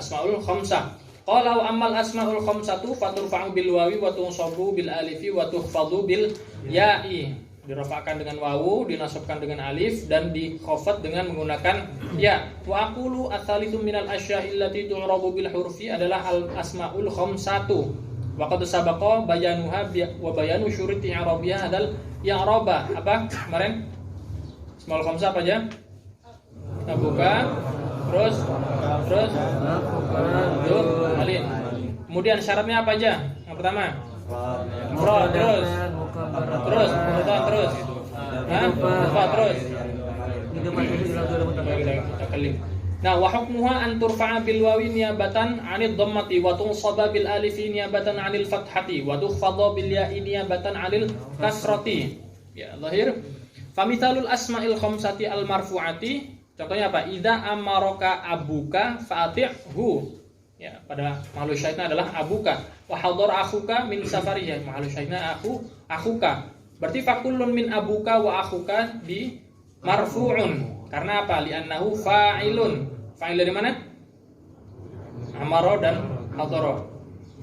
asmaul khamsah. Qala wa ammal asmaul khamsatu faturfa'u bil wawi wa tunsabu bil alifi wa tukhfadu bil ya'i. Dirafa'kan dengan wawu, dinasabkan dengan alif dan dikhafad dengan menggunakan ya. Wa aqulu ats-tsalitsu minal asya'i allati tu'rabu bil hurfi adalah al asmaul khamsatu. Wa qad sabaqa bayanuha wa bayanu syuruti i'rabiyah adalah i'raba. Apa kemarin? Asmaul khamsah apa aja? Abuka, terus alin. Kemudian syaratnya apa aja? Yang pertama, terus Nah, wa hukmuha an turfa'a bil wawi niyabatan 'anil dhammati wa tunsaba bil alifi niyabatan 'anil fathati wa tukhfadha bil ya'i niyabatan 'anil kasrati. Ya, zahir. Famithalul asma'il khamsati al marfu'ati, contohnya apa? Idza amaraka abuka fa'ati'hu. Ya, pada mahallu syahidnya adalah abuka. Wa hadara akhuka min safarihi. Mahallu syahidnya akhuka. Berarti fakullun min abuka wa akhuka di marfu'un. Karena apa? Li'annahu fa'ilun. Fa'il dari mana? Amara dan hadara.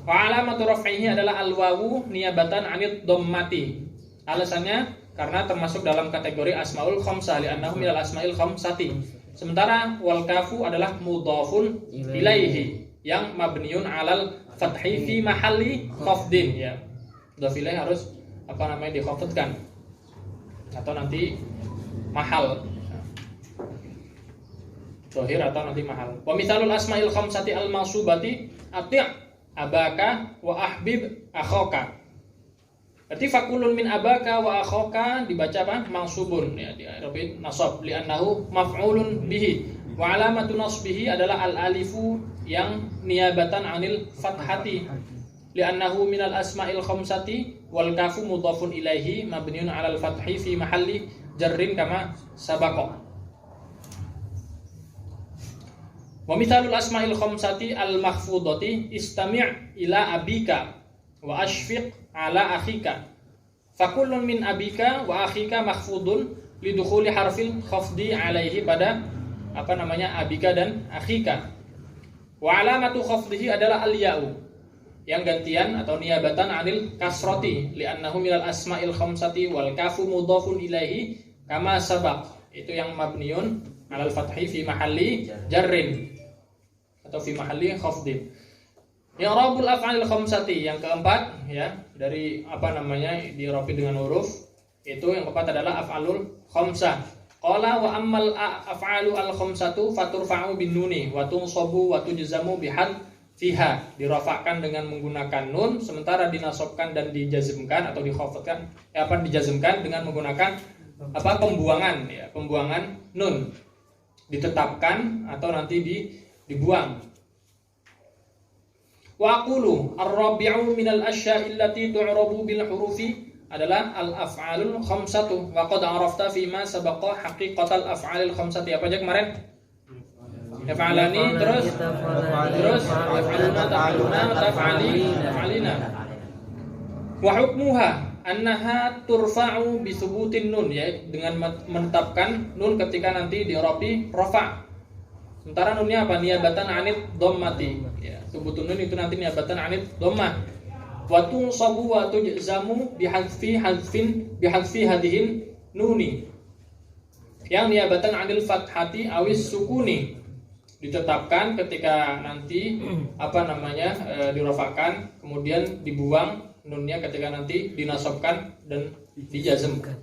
Wa alamatu raf'ihi adalah al-wawu niyabatan 'anid dhammati. Alasannya karena termasuk dalam kategori asmaul khamsah li'annahu minal asmail khamsati. Sementara wal kafu adalah mudhafun ilaihi yang mabniun 'alal fathi fi mahalli khafdin ya. Mudhaf ilaihi harus dikhafdkan atau nanti mahal. Zahir atau nanti mahal. Wa mithalul asmail khamsati al mansubati ati' abaka wa ahbib akhaka. Berarti fakulun min abaka wa akhaka dibaca apa? Mansubun ya, di nasab li'annahu maf'ulun bihi. Wa alamatu nasbihi adalah al-alifu yang niyabatan 'anil fathati. Li'annahu minal asma'il khamsati wal kafu mudhafun ilaihi mabniun 'alal fathi fi mahalli jarrin kama sabaqa. Wa mithalul asma'il khamsati al mahfudati istami' ila abika wa ashfiq ala akhika. Fakullun min abika wa akhika mahfudun lidukhuli harfil khafdi alaihi pada abika dan akhika. Wa alamatu khafdihi adalah al-ya'u yang gantian atau niyabatan 'anil kasrati li'annahu minal asma'il khamsati wal kafu mudhafun ilaihi kama sabaq. Itu yang mabniun 'alal fathi fi mahalli jarrin atau fi mahalli khafdin. I'rabul af'alil khamsati yang keempat ya, dari dirafi dengan huruf. Itu yang keempat adalah af'alul khamsah. Qala wa ammal af'alu al khamsatu faturfa'u bin nuni wa tunsabu wa tujzamu bihad fiha. Dirafa'kan dengan menggunakan nun, sementara dinasabkan dan dijazmkan atau dikhafadkan dijazmkan dengan menggunakan pembuangan ya, pembuangan nun. Ditetapkan atau nanti dibuang. Wa aqulu ar-rabi'u minal asya'i allati tu'rabu bil hurufi adalah al-af'alul khamsatu wa qad arafta fi ma sabaqa haqiqatal af'alil khamsati. Apa aja kemarin? Yaf'alani terus yaf'aluna taf'alina. Wa hukmuha annaha turfa'u bi thubutin nun ya, dengan menetapkan nun ketika nanti dirafi rafa'. Sementara nunnya apa? Niyabatan 'anid dhammati. Ya, thubutun nun itu nanti niyabatan 'anid dhammah. Wa tunsabu wa tujzamu bihadfi hadihin nuni. Yang niyabatan 'anil fathati awis sukuni. Ditetapkan ketika nanti dirafa'kan, kemudian dibuang nunnya ketika nanti dinasabkan dan dijazmkan.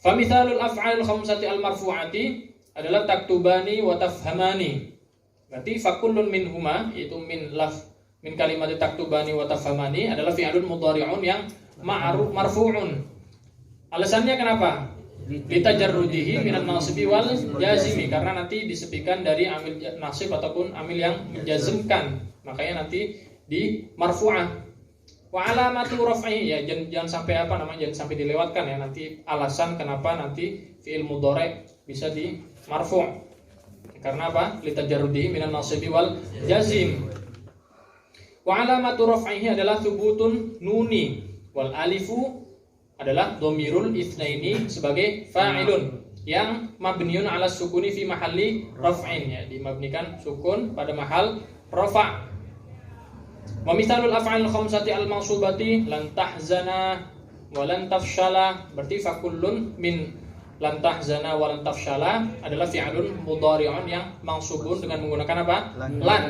Fa mithalul af'alil khamsati al marfu'ati adalah taktubani wa tafhamani. Berarti fakullun minhuma, itu min kalimat taktubani wa tafhamani adalah fi'alun mudhari'un yang marfu'un. Alasannya kenapa? Litajarrudihi minan nasibi wal jazimi, karena nanti disepikan dari amil nasib ataupun amil yang menjazmkan, makanya nanti di marfu'ah. Wa alamatu raf'i ya, jangan sampai jangan sampai dilewatkan ya, nanti alasan kenapa nanti fi'il mudhari' bisa di marfu'. Karena apa? Litajarrudihi minan nasibi wal jazim. Wa alamatu raf'ihi adalah thubutun nuni wal alifu adalah dhamirul itsnaini sebagai fa'ilun yang mabniun 'ala sukuni fi mahalli raf'in ya, dimabnikan sukun pada mahal rafa'. Wa mithalul af'al khamsati al-mansubati lan tahzana wa lan tafshala, berarti fa kullun min lan tahzana wa lan tafshala adalah fi'lun mudhari'un yang mansubun dengan menggunakan apa? Lan.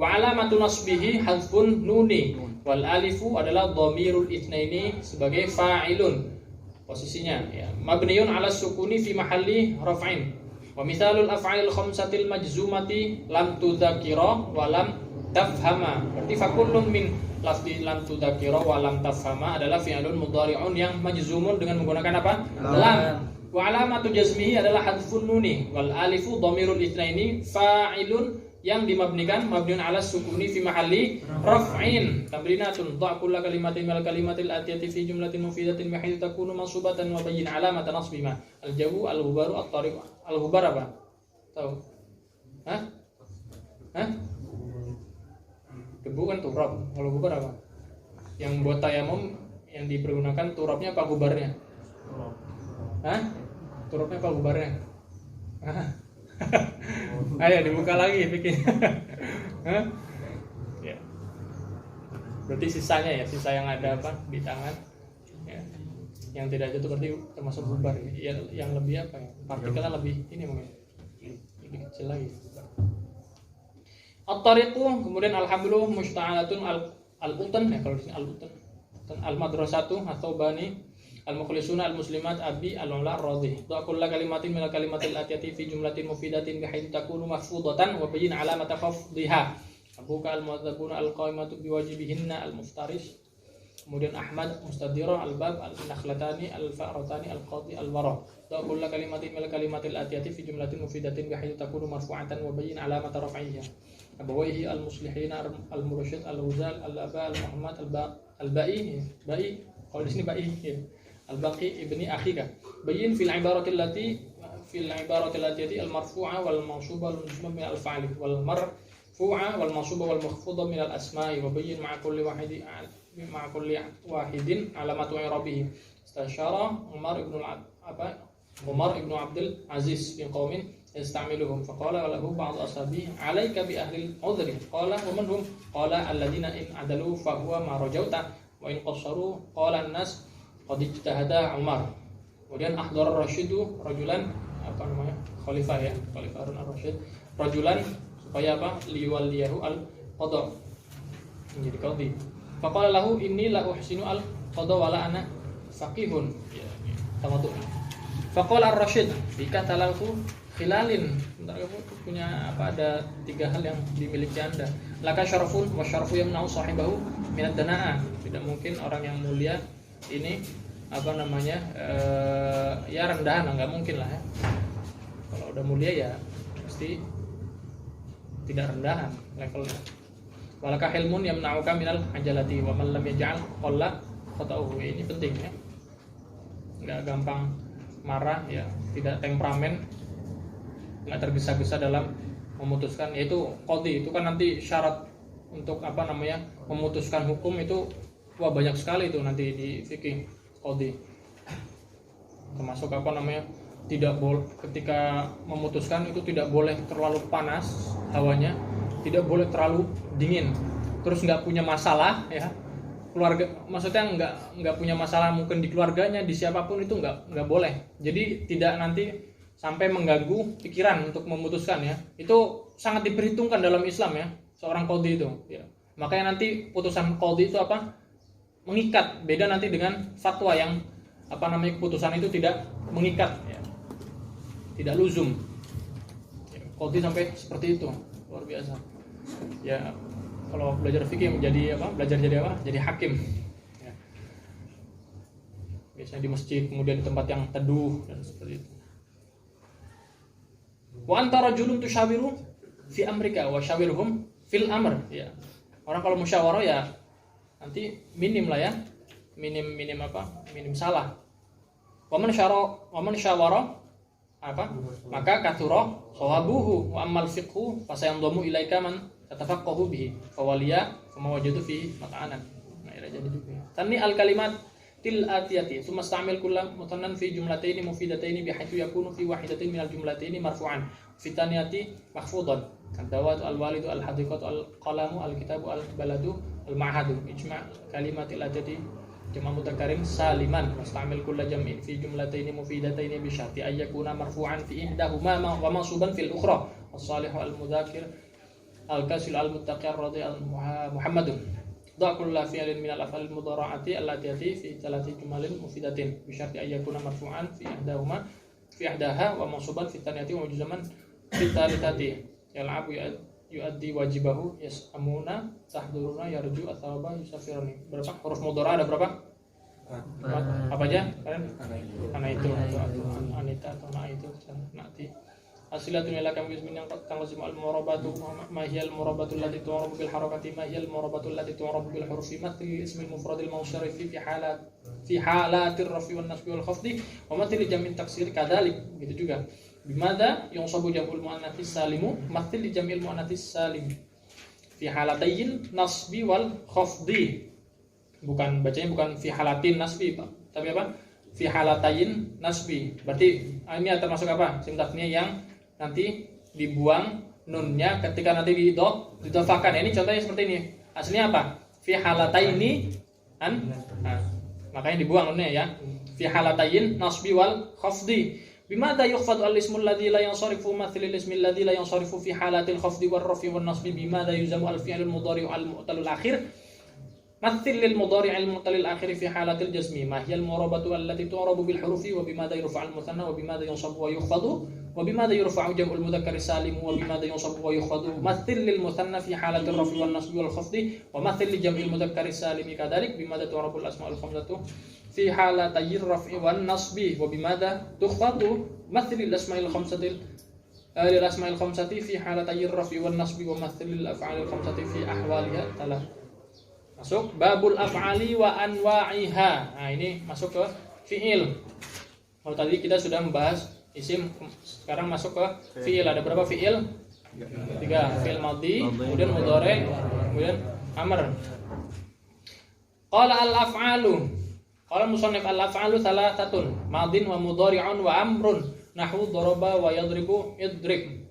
Wa alamatu nasbihi hadfun nuni wal alifu adalah dhamirul itsnaini sebagai fa'ilun posisinya ya. Mabniun 'ala sukuni fi mahalli raf'in. Wa mithalul af'alil khamsatil majzumati lam tudzakira wa lam tafhama. Berarti fa kullun min lafzi lam tudzakira wa lam tafhama adalah fi'lun mudhari'un yang majzumun dengan menggunakan apa? Lam. Wa alamatu jazmihi adalah hadfun nuni wal alifu dhamirul itsnaini fa'ilun yang dimabnikan mabniun 'ala sukuni fi mahalli raf'in. Tamrinatun dha' kull kalimatin min al-kalimatil atiyati fi jumlatin mufidatin bihaytsu takunu mansubatan wa bayyin 'alamata nasbihima. Al-jawu al-ghubaru at-tariq. Al-ghubar apa? Tahu? Hah? Hah? Debu kan turab. Kalau ghubar apa? Yang buat tayamum yang dipergunakan turabnya apa ghubarnya? Hah? Turabnya apa ghubarnya? Hah? Ayo dibuka lagi bikin. Ya. Berarti sisanya ya, sisa yang ada apa di tangan ya. Yang tidak jatuh berarti termasuk bubar ya. Yang lebih apa ya? Partikelnya lebih ini mungkin lebih kecil lagi. At-tariqu, kemudian al-hablu musta'alatun al-utan ya, kalau di sini al-utan. Al-madrasatu atau bani al-mukhlisuna al-muslimat abi al-ula radhi. Wa kullu kalimatin min al-kalimatil atiyati fi jumlatin mufidatin bihaytsu takunu mahfudatan wa bayyin alamata khafdhiha. Abuka al-mu'adzabuna al-qaimatu biwajibihinna al-muftaris. Kemudian Ahmad mustadira al-bab al-nakhlatani al-fa'ratani al-qadi al-wara. Wa kullu kalimatin min al-kalimatil atiyati fi jumlatin mufidatin bihaytsu takunu marfu'atan wa bayyin alamata raf'iha. Abawaihi al-muslihina al-mursyid al-wuzal al-aba al-muhammad al-ba'i kalau di sini ba'i ya. Al-baqi ibni akhika bayyin fil ibaratil lati al-marfu'a wal mansuba wal mujmam min al-fa'il wal marfu'a wal mansuba wal makhfuda min al-asma'i wa bayyin ma'a kulli wahidin alamatu i'rabihi. Istashara Umar ibn Abdul Aziz bin qaumin yasta'miluhum faqala lahu ba'd ashabi 'alaika bi ahli al-'udhri qala wa man hum qala alladhina in adalu fa huwa ma rajauta wa in qassaru qala an-nas qad ijtahada Umar. Kemudian ahdar ar-rasyidu rajulan apa namanya? Khalifah ya, Khalifah Harun ar-Rasyid. Rajulan supaya apa? Liwaliyahu al-qada. Menjadi qadhi. Faqala lahu inni la uhsinu al-qada wa la ana faqihun. Ya, tamadhu. Faqala ar-Rasyid bika talafu khilalin. Bentar kamu punya apa? Ada 3 hal yang dimiliki Anda. Laka syarafun wa syarafu yamna'u sahibahu minad dana'a. Tidak mungkin orang yang mulia ini apa namanya ya rendahan, nggak mungkin lah ya. Kalau udah mulia ya pasti tidak rendahan levelnya. Walaka hilmun yamna'uka minal ajalati wa man lam yaj'al qalla qata'uhu. Ini penting ya. Nggak gampang marah ya, tidak temperamen, nggak tergesa-gesa dalam memutuskan. Yaitu qadhi itu kan nanti syarat untuk apa namanya memutuskan hukum itu wah banyak sekali itu nanti di fikih qadhi. Termasuk apa namanya tidak boleh ketika memutuskan itu tidak boleh terlalu panas hawanya, tidak boleh terlalu dingin, terus nggak punya masalah ya keluarga, maksudnya nggak punya masalah mungkin di keluarganya, di siapapun itu nggak boleh. Jadi tidak nanti sampai mengganggu pikiran untuk memutuskan ya. Itu sangat diperhitungkan dalam Islam ya seorang qadhi itu ya. Makanya nanti putusan qadhi itu apa? Mengikat. Beda nanti dengan fatwa yang apa namanya keputusan itu tidak mengikat ya. Tidak luzum. Ya, qadhi sampai seperti itu. Luar biasa. Ya, kalau belajar fikih menjadi apa? Belajar jadi apa? Jadi hakim. Ya. Biasanya di masjid, kemudian di tempat yang teduh dan seperti itu. Wa antara julum tusyawiru fi amrika wa syawirhum fil amr ya. Orang kalau musyawarah ya nanti minim lah ya. Minim apa? Minim salah. Wa man syawara apa? Maka kathura sawabuhu wa amal fiqhu fasayandamu ilaika man tatafaqahu bihi fawaliya famawajadu fi mata'anan. Nah, jadi juga. Tani al kalimat til atiyati thumma istamil kullam mutannan fi jumlataini mufidataini bihaitsu yakunu fi wahidatin minal jumlataini marfu'an fi taniyati mahfudhan Ad-dawatu al-walidu al-hadiqatu al-qalamu al-kitabu al-baladu al-ma'hadu. Ijma' kalimatil adadi jama' mudzakkar saliman mustamil kulla jam'in fi jumlataini mufidataini bi syarti ay yakuna marfu'an fi ihdahuma wa mansuban fil ukhra. As-salihu al-mudzakkir al-kasil al-muttaqir radhi al-muhammadun. Da kullu fi'lin min al-af'al al-mudhara'ati allati fi thalathi jumalin mufidatin bi syarti ay yakuna marfu'an fi ihdahuma fi ihdaha wa mansuban fi thaniyati wa mujzaman fi thalithati. Yal'abu yu'addi wajibahu yas'amuna tahduruna yarju athawaba yusafiruni. Berapa huruf mudhara ada berapa? Apa aja kalian? Karena itu atau anita atau na itu nanti asilatun ila kam bismin yang tanqasimu al murabatu ma hiya al murabatu allati tu'rabu bil harakati ma hiya al murabatu allati tu'rabu bil hurufi mathil ismi al mufrad al munsharif fi halatir rafi wan nasbi wal khafdi wa mathil jam'in taksir kadzalik gitu juga. Bimada yunsabu jam'ul muannatsis salimu mathil li jam'il muannatsis salim fi halatayn nasbi wal khafdi. Bukan bacanya bukan fi halatin nasbi Pak, tapi apa? Fi halatayn nasbi. Berarti ini termasuk apa? Isim tafniah yang nanti dibuang nunnya ketika nanti didofakan. Ini contohnya seperti ini. Aslinya apa? Fi halataini an. Nah, makanya dibuang nunnya ya. Fi halatayn nasbi wal khafdi. Bimada yukhfadu al-ismu alladhi la yansarifu mathil al-ismi alladhi la yansarifu fi halatil khafdi war rafi wan nasbi bimada yuzamu al-fi'l al-mudhari' al-mu'tal al-akhir mathil lil mudhari' al-mu'tal al-akhir fi halatil jazmi ma hiya al-murabatu allati tu'rabu bil hurufi wa bimada yurfa'u al-muthanna wa bimada yansabu wa yukhfadu wa bimada yurfa'u jam'ul mudzakkar salim wa bimada yansabu wa yukhfadu mathil lil muthanna fi halatil rafi wan nasbi wal khafdi wa mathil li jam'il mudzakkar salim kadzalik bimada tu'rabu al-asma'ul khamsatu fi halatay raf'i wan nasbi wa bimada tukhfadu mathil al-asma'il khamsati lil asma'il khamsati fi halatay raf'i wan nasbi wa mathil al af'alil khamsati fi ahwaliha thalath. Masuk babul af'ali wa anwa'iha. Nah, ini masuk ke fi'il. Kalau tadi kita sudah membahas isim, sekarang masuk ke fi'il. Ada berapa fi'il? 3. Fi'il madhi, kemudian mudhari', kemudian amr. Qala al-af'alu. Qala musannif al-af'alu thalathatun, madin wa mudhari'un wa amrun, nahwu daraba wa yadribu idrib.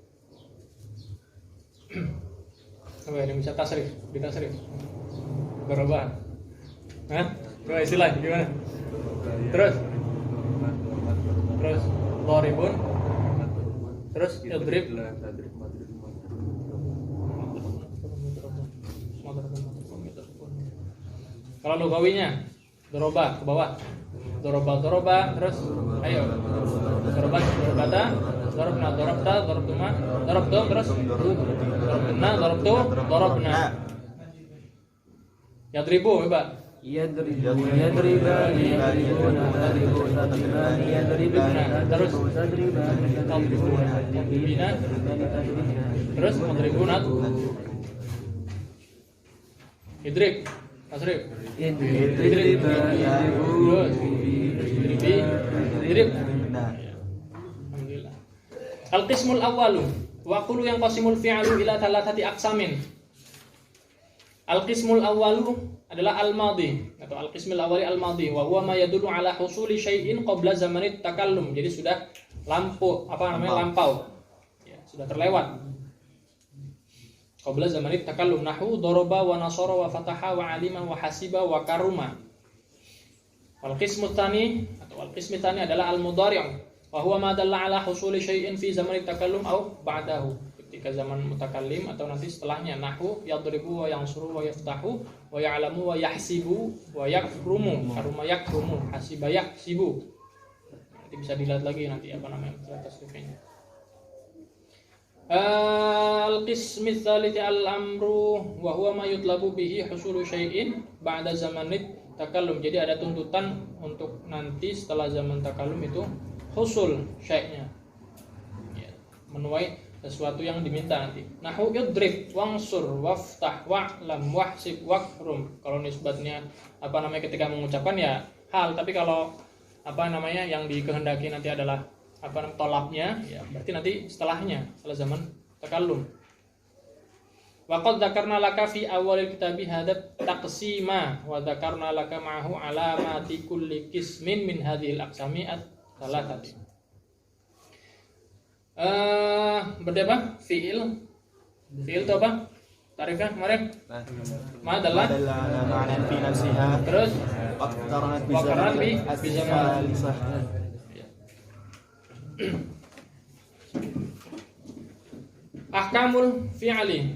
Coba ini bisa tasrif, ditasrif. Daraba. Hah? Coba istilah gimana? Terus daribun. Terus idrib. Kalau lugawinya doroba ke bawah, doroba, terus ayo, dorobata, dorobtuma, dorobtum, terus dorobna, yadribu, coba. Terus madribunat, idrib. Tasrif. Idrib. Alhamdulillah. Al-qismul awwalu wa qulu yang qasimul fi'lu ila thalathati aqsamin. Al-qismul awwalu adalah al-madhi atau al-qismul awwali al-madhi wa huwa ma yadullu ala husuli syai'in qabla zamanit takallum. Jadi sudah lampau. Ya, sudah terlewat. Qabla zamanit takallum nahwu daraba wa nasara wa fataha wa alima wa hasiba wa karuma. Wal qismu tsani atau al qismu tsani adalah al mudhari' wa huwa ma dalla ala husuli syai'in fi zamanit takallum aw ba'dahu. Ketika zaman mutakallim atau nanti setelahnya nahwu yadribu wa yansuru wa yaftahu wa ya'lamu wa yahsibu wa yakrumu. Karuma yakrumu, hasiba yahsibu. Nanti bisa dilihat lagi nanti apa namanya tasrifnya. Al-qismi tsalits al-amru wa huwa ma yutlabu bihi husulu syai'in ba'da zamanit takallum. Jadi ada tuntutan untuk nanti setelah zaman takallum itu husul syai'nya. Ya, menuai sesuatu yang diminta nanti. Nahwu idrib wansur waftah wa'lam wahsib wakrum. Kalau nisbatnya apa namanya ketika mengucapkan ya hal, tapi kalau apa namanya yang dikehendaki nanti adalah apa namanya tolabnya, ya berarti nanti setelahnya, setelah zaman takallum. Wa qad dzakarna laka fi awalil kitabi hadat taqsima wa dzakarna laka ma'ahu alamati kulli qismin min hadhil aqsami at-thalathati. Berapa? Fi'il Fi'il itu apa? Tarifnya kemarin? Ma adalah على معنى في نفسها terus واقترنت وقرن بزمن الثالثة. ahkamul fi'li.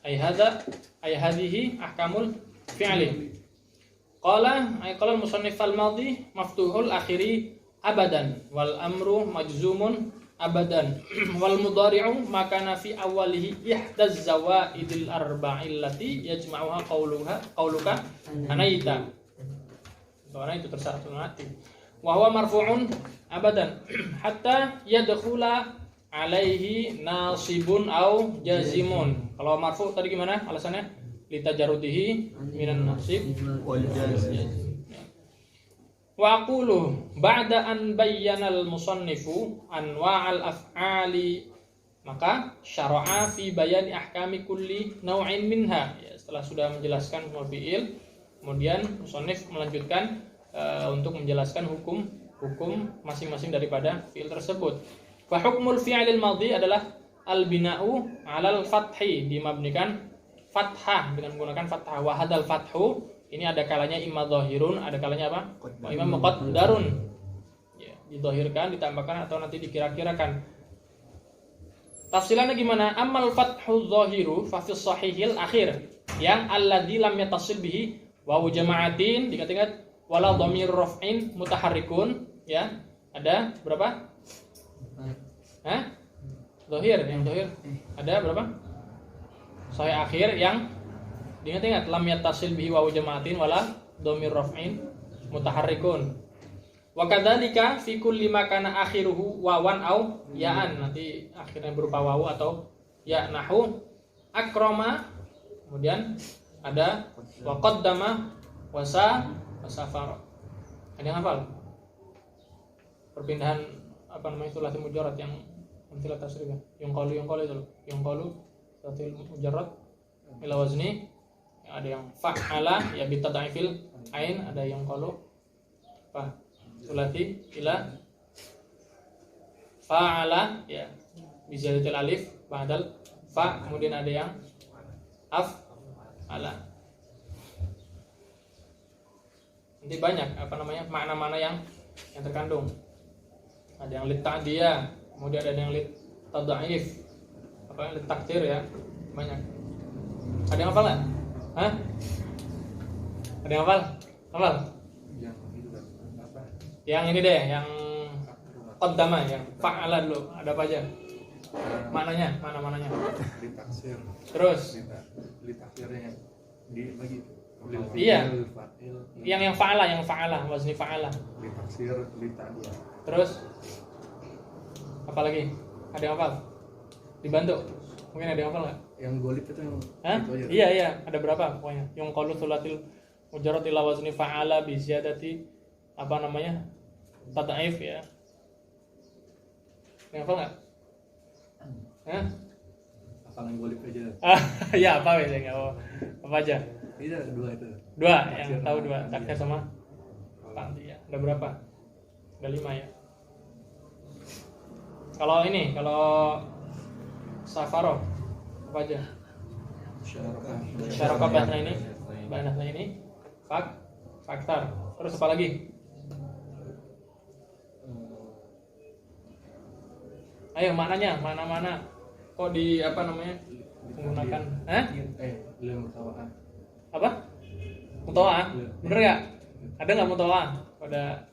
Ay hadhihi ahkamul fi'li. Qala al-musannif al-madhi maftuhul akhiri abadan wal amru majzumun abadan wal mudhari'u makana fi awwalihi ihdaz zawaidil arba'il lati yajma'uha qauluka anaita. Soalnya itu terserah mati. Wa huwa marfu'un abadan hatta yadkhula alaihi nasibun au jazimun. Kalau marfu tadi gimana alasannya? Litajarrudihi minan nasib wal jazm. Wa aqulu ba'da an bayyana al-musannifu anwa'al af'ali maka syara'a fi bayani ahkami kulli naw'in minha. Ya, setelah sudah menjelaskan semua fi'il, kemudian musannif melanjutkan untuk menjelaskan hukum masing-masing daripada fi'il tersebut. Fa hukmul fi'lil madhi adalah al-bina'u 'alal fathi, dimabnikan fathah dengan menggunakan fathah. Wa hadal fathu ini ada kalanya imma dhahirun, ada kalanya apa? Imma muqaddarun. Ya, didhahirkan, ditambahkan atau nanti dikira-kirakan. Tafsilannya gimana? Amal fathu dhahiru fa fi sahihil akhir yang alladzi lam yatasil bihi wa jama'atin diingat-ingat wala dhamir raf'in mutaharrikun ya. Ada berapa? Hah? Dhahir, yang dhahir. Ada berapa? Sahih akhir yang diingat-ingat lam yattasil bihi wa jama'atin wala dhamir raf'in mutaharrikun. Wa kadzalika fi kulli ma kana akhiruhu wawan au ya'an, nanti akhirnya berupa wawu atau ya, nahu akrama, kemudian ada wa qaddama wa safara. Ada yang hafal? Perpindahan apa namanya itu latih mujarrad yang amtilah tasrif. Yang qalu itu loh. Yang qalu latih mujarrad ila wazni, ada yang fa'ala ya bi tad'ifil ain, ada yang qalu apa sulati ila fa'ala ya bi ziyadatil alif ba'dal fa, kemudian ada yang af'ala. Nanti banyak apa namanya makna-makna yang terkandung. Ada yang lit ta'diyah, kemudian ada yang lit tad'if, apa yang lit takdir ya, banyak. Ada yang hafal enggak? Hah? Ada yang hafal? Hafal? Yang ini deh, yang qaddama, yang fa'ala dulu. Ada apa aja? Maknanya, mana-mananya? Ditaksir. Terus? Ditaksirnya dibagi. Iya. Yang fa'ala, wazni fa'ala. Ditaksir, ditadiyah. Terus? Apa lagi? Ada yang hafal? Dibantu? Mungkin ada yang hafal enggak? Yang golip itu yang Hah? itu aja. Iya, ada berapa pokoknya? Yung qalu thulatil mujarrad ila wazni fa'ala bi ziyadati apa namanya? Tad'if ya. Yang hafal enggak? Hah? Asal yang golip aja. Ya apa biasanya? Apa aja? Iya, dua itu. Dua, yang tahu dua. Takdir sama Tanti ya. Ada berapa? Ada 5 ya. Kalau ini, kalau Safaro apa aja? Syaraka bahasna ini faktar. Terus apa lagi? Ayo maknanya, mana kok di apa namanya menggunakan? Belum mutawa'ah. Apa? Mutawa'ah? Bener nggak? Ada nggak mutawa'ah pada?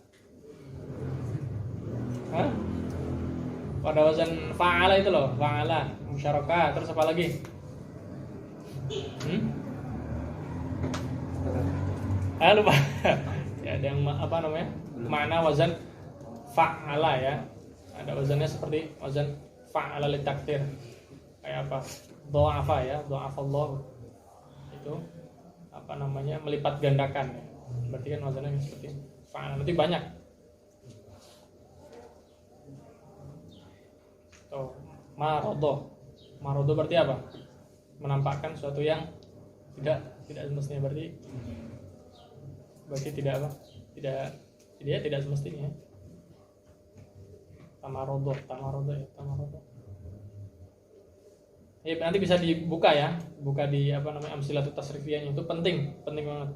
Hah? Pada wazan fa'ala itu loh, fa'ala, musyarakah, terus apa lagi? Lupa. Ya, ada yang apa namanya? Makna wazan fa'ala ya. Ada wazannya seperti wazan fa'ala li takdir. Kayak apa? Dha'afa ya, dha'afallahu. Itu apa namanya? Melipat gandakan ya. Berarti kan wazannya seperti fa'ala. Nanti banyak. Marodo berarti apa? Menampakkan sesuatu yang tidak semestinya, berarti tidak apa? Tidak semestinya. Tamarodo ya, tamarodo. Ya, nanti bisa dibuka ya, buka di amsilatut tasrifiyahnya, itu penting banget.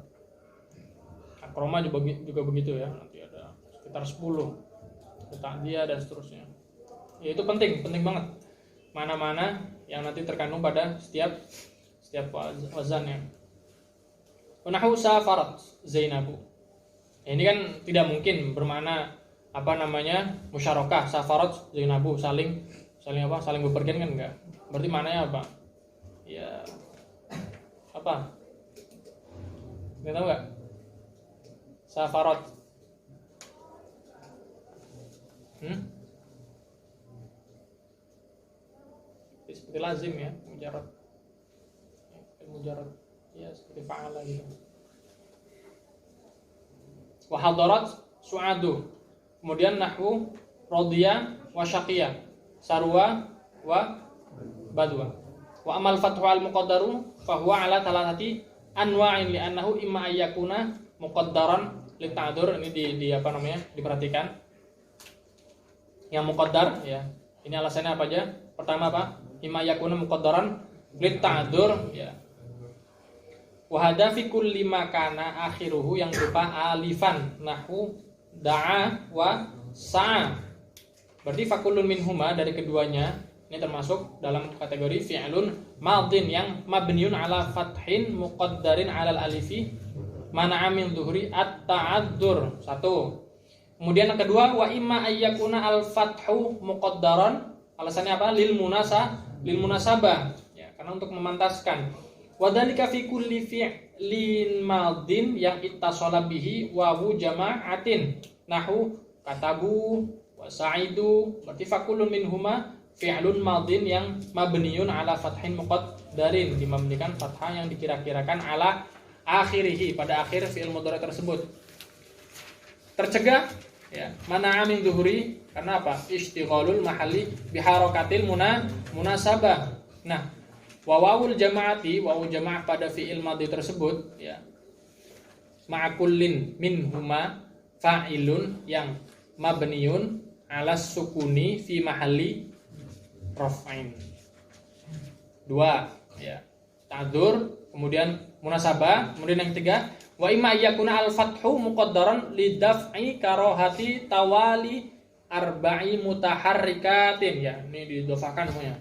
Akroma juga begitu ya, nanti ada sekitar 10, ta'diyah dan seterusnya. Ya itu penting banget. Mana-mana yang nanti terkandung pada setiap wazannya. Nahu safarat Zainabu. Ya, ini kan tidak mungkin bermakna musyarakah. Safarat Zainabu saling bepergian kan enggak. Berarti maknanya apa? Ya apa? Enggak tahu enggak? Safarat. Seperti lazim ya, mujarrad ya, seperti fa'ala gitu. Wa hadarat su'adu. Kemudian nahwu radiya wa syaqiya, sarwa wa badwa. Wa amal fathu al muqaddaru fa huwa ala thalathati anwa'in li'annahu imma ayyakuna muqaddaran lita'dzur. Ini diperhatikan. Yang muqaddar ya. Ini alasannya apa aja? Pertama apa? Imma yakuna muqaddaran lita'dzur ya. Wa hadza fi kulli ma kana akhiruhu yang berupa alifan nahwu da'a wa sa'a. Berarti fakulun minhuma dari keduanya ini termasuk dalam kategori fi'lun madin yang mabniun ala fathin muqaddarin alal alifi mana'a min dhuhri at-ta'adzur. Satu. Kemudian yang kedua wa imma ayyakuna al-fathu muqaddaran. Alasannya apa? Lil munasabah ya, karena untuk memantaskan. Wa dzalika fi kulli fi'lin madin yang ittasala bihi wawu jama'atin nahwu katabu wa sa'idu. Berarti fakulun minhuma fi'lun madin yang mabniun ala fathin muqaddarin, dimabnikan fathah yang dikira-kirakan ala akhirihi, pada akhir fi'il mudhari tersebut. Tercegah ya, mana min zuhuri karena apa? Istighalul mahalli biharakatil munasabah. Nah, wawul jamaati, wawu jamaah pada fi'il madhi tersebut ya, ma'kullin minhuma fa'ilun yang mabniun ala sukuni fi mahalli raf'in. Dua ya, ta'dzur, kemudian munasabah, kemudian yang ketiga wa imma yakuna al-fathu muqaddaran lidaf'i karahati tawali arba'i mutaharrikatin ya, ini didofakan semuanya.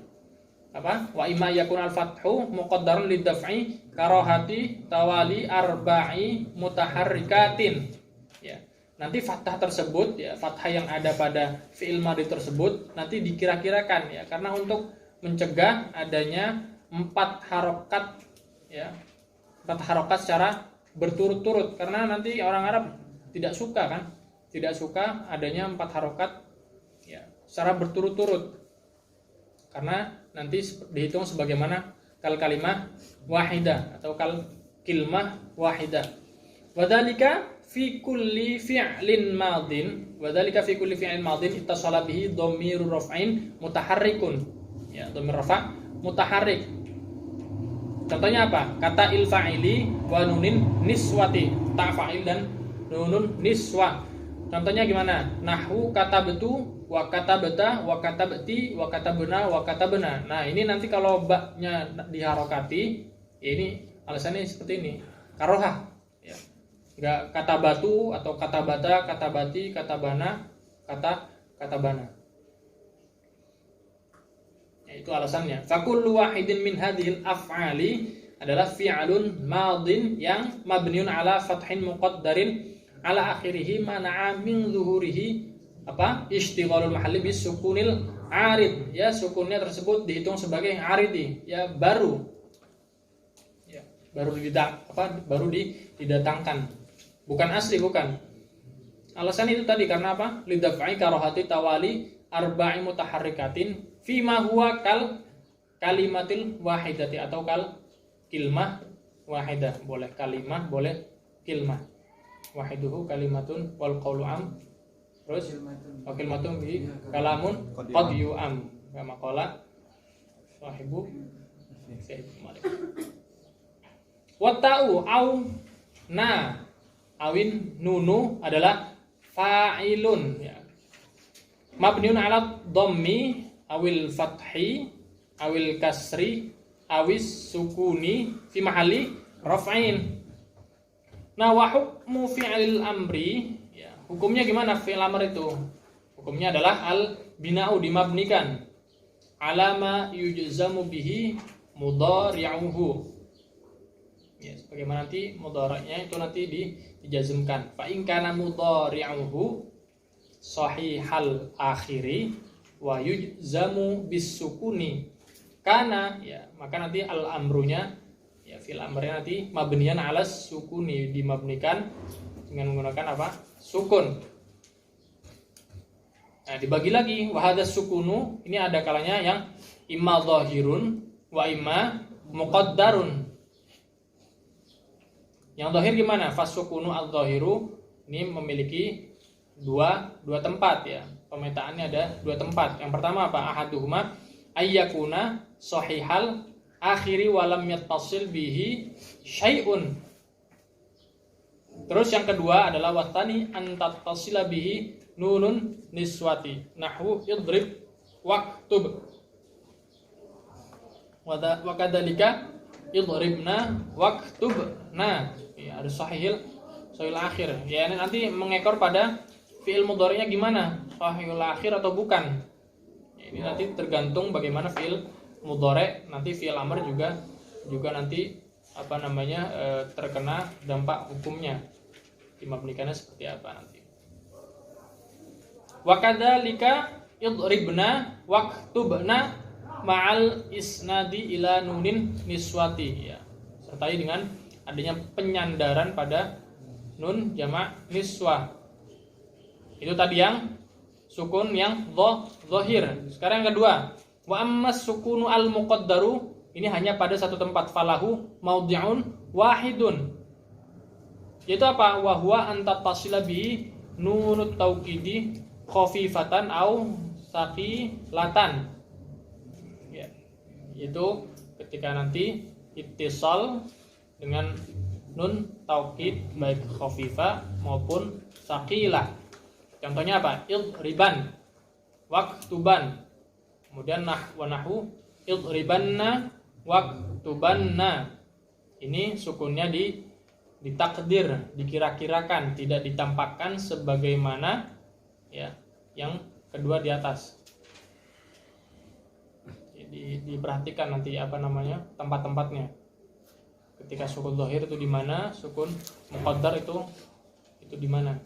Apa? Wa imma yakuna al-fathu muqaddaran lidaf'i karahati tawali arba'i mutaharrikatin. Ya. Nanti fathah tersebut ya, fathah yang ada pada fi'il madhi tersebut nanti dikira-kirakan ya, karena untuk mencegah adanya 4 harokat ya, 4 harokat secara berturut-turut, karena nanti orang Arab tidak suka adanya 4 harokat ya, secara berturut-turut, karena nanti dihitung sebagaimana kal kalimah wahidah atau kal kilmah wahidah. Wadzalika fi kulli fi'lin madin ittasala bihi dhamirur raf'in mutaharrikun ya, dhamir rafa' mutaharrik. Contohnya apa? Kata il fa'ili wa nunin niswati, ta fa'il dan nunun niswa. Contohnya gimana? Nahwu katabtu wa katabta wa katabti wa katabna wa katabna. Nah, ini nanti kalau ba-nya diharokati, ya ini alasannya seperti ini. Karohah ya. Enggak katabatu atau katabata, katabati, katabana, katabana. Itu alasannya. Fakullu wahidin min hadhil af'ali adalah fi'lun madin yang mabniun ala fathin muqaddarin ala akhirih mana'a min zuhurihi apa? Istighalul mahalli bis sukunil arid. Ya, sukunnya tersebut dihitung sebagai aridi, ya baru. Ya, baru didatangkan. Bukan asli, bukan. Alasan itu tadi karena apa? Lidaf'i karahati tawali arba'i mutaharrikatin fima huwa kal kalimatil wahidati atau kal kilmah wahidah. Boleh kalimah, boleh kilmah. Wahiduhu kalimatun wal qawlu am. Terus wa kalimatun bi kalamun qad yu'am. Kama qala sahibu Sayyid Malik. Wa ta'u au na awin nunu adalah fa'ilun ya. Mabniun ala dhammi awil fathi awil kasri awis sukuni fi mahali raf'ain. Nah, wa hukmu fi'lil amri, ya, hukumnya gimana fi'il amr itu? Hukumnya adalah al bina'u, dimabnikan, alama yujzamu bihi mudhari'uhu. Ya, sebagaimana nanti mudhari'nya itu nanti dijazmkan. Fa in kana mudhari'uhu sahihal akhiri wa yujzamu bisukuni kana, ya, maka nanti al amrunya, ya, fil amrnya nanti mabniyan ala sukuni, dimabnikan dengan menggunakan apa? Sukun. Nah, dibagi lagi, wa hadas sukunu, ini ada kalanya yang imma dhahirun wa imma muqaddarun. Yang zahir gimana? Fasukunu al-zahiru ini memiliki dua tempat, ya. Pemetaannya ada dua tempat. Yang pertama apa? Ahaduhuma ayyakuna sahihal akhiri walam yattasil bihi syai'un. Terus yang kedua adalah watani antattasila bihi nunun niswati nahwu idrib waktub. Wa kadzalika idribna waktubna. Ya, ada sahihil akhir. Ya, ini nanti mengekor pada fi'il mudhari'nya gimana? Sahihul akhir atau bukan? Ya, ini nanti tergantung bagaimana fi'il mudhari', nanti fi'il amr juga nanti apa namanya terkena dampak hukumnya. Dimabnikannya seperti apa nanti. Wa kadzalika idribna waktubna ma'al isnadi ila nunin niswati, ya. Sertai dengan adanya penyandaran pada nun jamak niswah. Itu tadi yang sukun yang zahir. Sekarang yang kedua, wa ammas sukunu al muqaddaru, ini hanya pada satu tempat, falahu maudhi'un wahidun. Yaitu apa? Wa huwa antattasila bi nunut taukidi khafifatan au saqilatan. Ya. Itu ketika nanti ittisal dengan nun taukid baik khafifah maupun saqilah. Contohnya apa? Idriban, waktuban. Kemudian nahwu idribanna waktubanna. Ini sukunnya ditakdir, dikira-kirakan, tidak ditampakkan sebagaimana, ya, yang kedua di atas. Jadi diperhatikan nanti apa namanya tempat-tempatnya. Ketika sukun zahir itu di mana, sukun muqaddar itu di mana.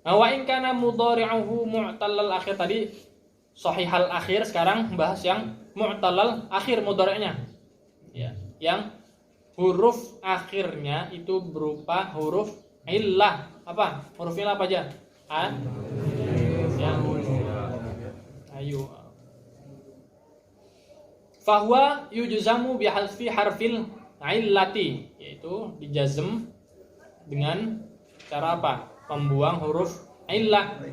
Nah, wa in kana mudhari'uhu mu'tallal akhir, tadi sahihal akhir, sekarang bahas yang mu'tallal akhir mudhari'nya. Ya, yang huruf akhirnya itu berupa huruf illah. Apa? Huruf illah apa aja? Yang ayo. Fahuwa yujzamu bihadfi harfil illati, yaitu dijazm dengan cara apa? Membuang huruf illah.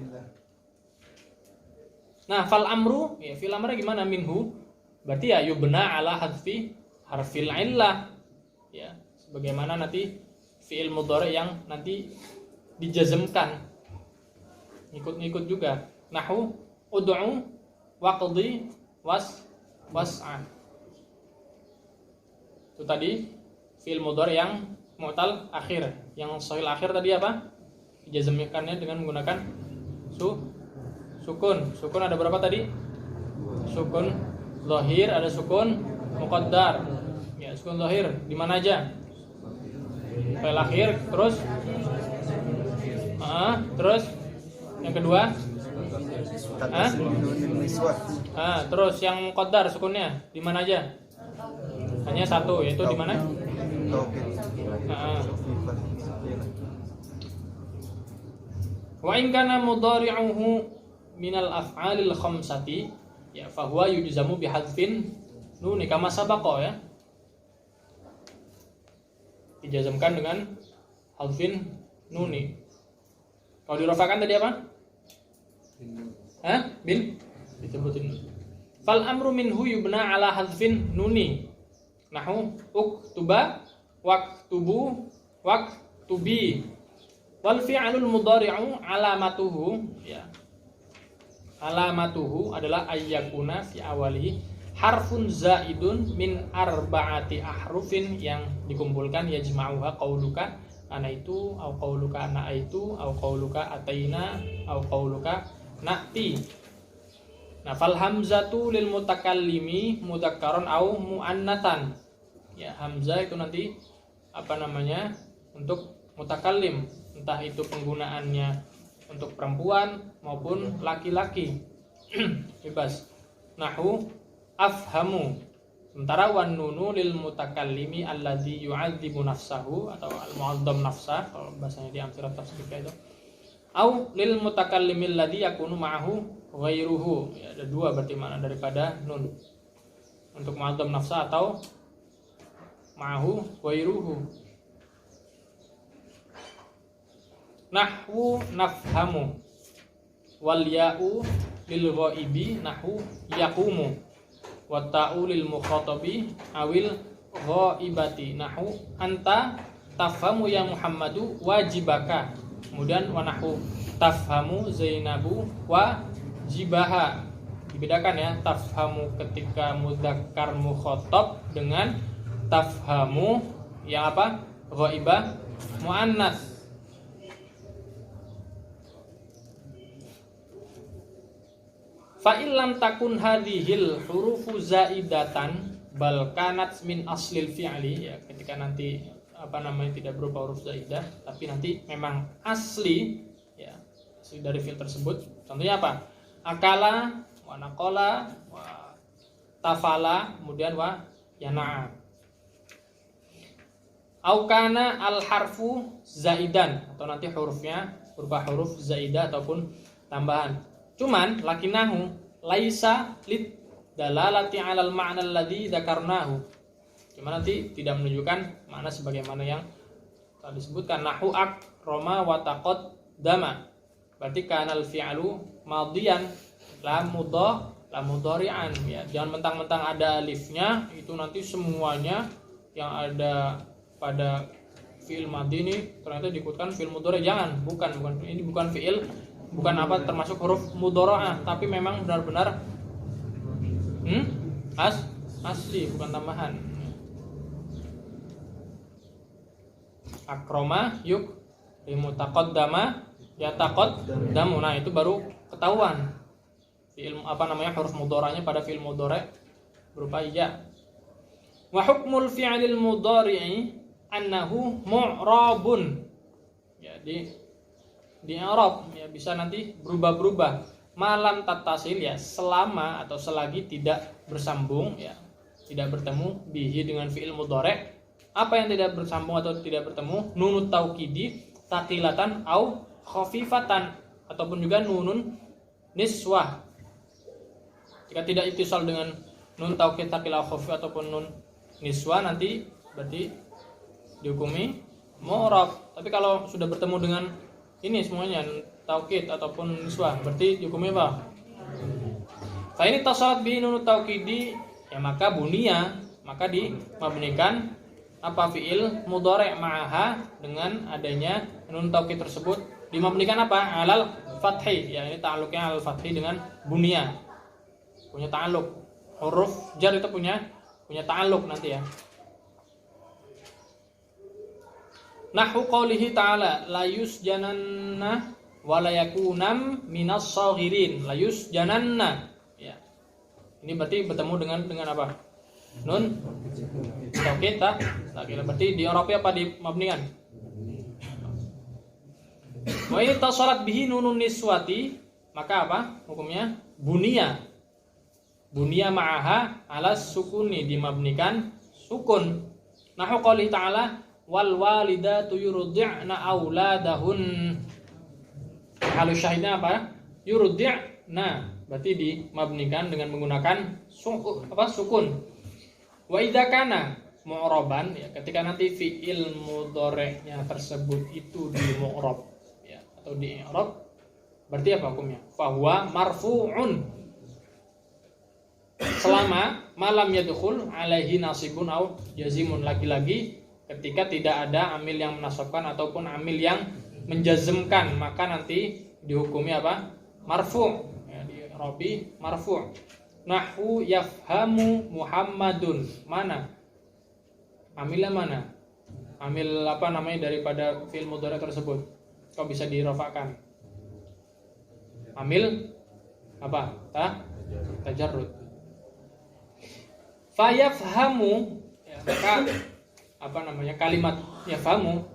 Nah, fal amru, ya, fil amra gimana? Minhu, berarti ya yubna ala hadfi harfil illah, ya, sebagaimana nanti fi'il mudhari yang nanti dijazmkan ikut juga. Nahwu ud'u waqdi was'a. Itu tadi fi'il mudhari yang mu'tal akhir. Yang sahih akhir tadi apa? Dijazmkannya dengan menggunakan sukun. Sukun ada berapa tadi? Sukun zahir, ada sukun muqaddar. Ya, sukun zahir di mana aja? Fa'il akhir, terus terus yang kedua terus yang muqaddar sukunnya di mana aja? Hanya satu, yaitu di mana? Wa in kana mudhari'uhu minal af'alil khamsati, ya, fahuwa yujzamu bihadfin nuni kama sabaqa, ya. Dijazmkan dengan hadfin nuni. Kalau dirofakan tadi apa? Bin disebutin. Fal amru minhu yubna ala hadfin nuni. Nahwu uktuba waktubu waktubi. Wal fi'lul mudhari'u alamatuhu, ya. Alamatuhu adalah ayyakuna fi awalihi harfun zaidun min arba'ati ahrufin, yang dikumpulkan yajma'uha qauluka ana itu au qauluka ana itu au qauluka ataina au qauluka na'ti. Nah, fal hamzatu lil mutakallimi mudzakkaron au muannatsan. Ya, hamzah itu nanti untuk mutakallim, entah itu penggunaannya untuk perempuan maupun laki-laki. Bebas. Nahu afhamu. Sementara wan nunu lil mutakallimi alladzi yu'adzibu nafsahu atau al-mu'azzam nafsah, kalau bahasanya di amsirat tafsir itu. Au lil mutakallimil ladzi yakunu ma'ahu ghairuhu. Ya, ada dua berarti makna daripada nun. Untuk mu'azzam nafsah atau ma'ahu ghairuhu. Nahwu nafhamu wal ya'u lil ghaibi nahwu yaqumu wa ta'u lil mukhatabi awil ghaibati nahwu anta tafhamu ya Muhammadu wajibaka. Kemudian wa nahwu tafhamu Zainabu wa jibaha. Dibedakan ya, tafhamu ketika mudzakkar mukhatab dengan tafhamu yang apa? Ghaibah muannas. Fa illam takun hadhil hurufu zaidatan bal kanat min aslil fi'li, ya, ketika nanti tidak berupa huruf zaidah tapi nanti memang asli, ya, asli dari fi'il tersebut. Contohnya apa? Akala wa naqala wa tafala kemudian wa yana'a. Au kana al harfu zaidan, atau nanti hurufnya berupa huruf zaidah ataupun tambahan. Cuman lakinahu laisa lid dalalati 'alal ma'na alladzi dzakarnahu. Cuma nanti tidak menunjukkan makna sebagaimana yang telah disebutkan. Nahu akrama wa taqaddama. Berarti kanal fi'lu madiyan la mudhari'an, ya. Jangan mentang-mentang ada alifnya itu nanti semuanya yang ada pada fi'il madhi ini ternyata diikutkan fi'il mudhari'. Jangan, bukan ini bukan fi'il, bukan termasuk huruf mudhara'ah, tapi memang benar-benar asli, bukan tambahan. Akroma yuk limutaqaddama yataqaddamu. Nah, itu baru ketahuan fi'il huruf mudhara'nya pada fi'il mudhari' berupa ya. Wa hukmul fi'lil mudhari'i annahu mu'rabun. Jadi di i'rab, ya, bisa nanti berubah-berubah. Malam tattasil, ya, selama atau selagi tidak bersambung, ya, tidak bertemu bihi dengan fi'il mudhari'. Apa yang tidak bersambung atau tidak bertemu? Nunut taukidi taqilatan au khafifatan, ataupun juga nunun niswah. Jika tidak ittisal dengan nun taukid taqil au khafif ataupun nun niswah, nanti berarti dihukumi mu'rab. Tapi kalau sudah bertemu dengan ini semuanya taukid ataupun niswah, berarti dihukumi apa? Fa ini tasalat bi nunut taukidi, ya, maka bunia, maka dimabnikan fi'il mudhari' ma'aha dengan adanya nun taukid tersebut, dimabnikan alal fathi, ya, ini ta'alluqnya alal fathi dengan bunia, punya ta'alluq. Huruf jar itu punya ta'alluq nanti, ya. Nahwu qaulihi ta'ala la yusjananna wa la yakunam minas saghirin. La yusjananna, ya. Ini berarti bertemu dengan apa? Nun taukid taqil, berarti di i'rabnya apa, di mabnian. Wa in tasalat bihi nunun niswati, maka apa hukumnya? Bunia ma'aha ala sukuni, dimabnikan sukun. Nahu qouli ta'ala wal walidatu yurdi'na auladahun. Halus syahidnya apa? Yurdi'na, berarti dimabnikan dengan menggunakan sukun. Wa idza kana mu'raban, ya, ketika nanti fi'il mudhari'nya tersebut itu di mu'rab, ya, atau di i'rab, berarti apa hukumnya? Fa huwa marfu'un selama malam yadkhul alaihi nasibun au jazimun, lagi-lagi ketika tidak ada amil yang menasabkan ataupun amil yang menjazmkan, maka nanti dihukumi apa? Marfu', ya, di i'rabi marfu'. Nahwu yafhamu Muhammadun. Mana? Amilnya mana? Amil apa namanya daripada fi'il mudhari tersebut? Kok bisa dirofakkan? Amil apa? Tajarrud. Fayafhamu, ya, maka apa namanya kalimat yafhamu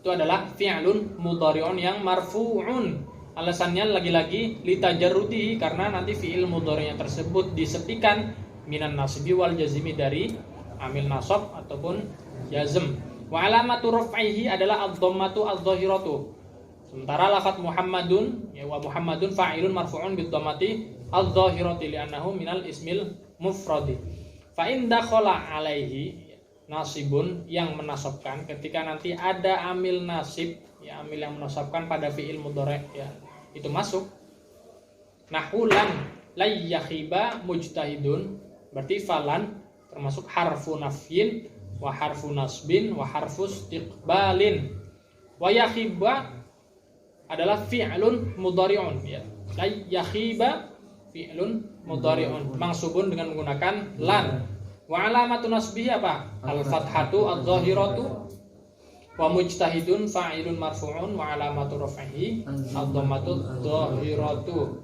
itu adalah fi'lun mudhari'un yang marfu'un. Alasannya lagi-lagi litajarrudihi, karena nanti fi'il mudhari'nya tersebut disepikan minan nasbi wal jazmi, dari amil nasab ataupun jazm. Wa alamatu raf'ihi adalah ad-dhammatu adh-dhahiratu. Sementara lafaz Muhammadun, ya, wa Muhammadun fa'ilun marfu'un bid-dhammati adh-dhahirati li'annahu minal ismil mufradi. Fa in dakhala alaihi nasibun, yang menasabkan, ketika nanti ada amil nasib, ya, amil yang menasabkan pada fi'il mudhari', ya, itu masuk. Nahwu lan layyahiba mujtahidun, berarti falan termasuk harfu nafyin wa harfu nasbin wa harfu istiqbalin. Wa yakhiba adalah fi'lun mudhari'un, ya. Layyahiba fi'lun mudhari'un mansubun dengan menggunakan lan. Wa alamatu nasbihi apa? Al-fathatu adh-dhahiratu. Wa mujtahidun fa'ilun marfu'un wa alamatu raf'ihi ad-dhammatu adh-dhahiratu.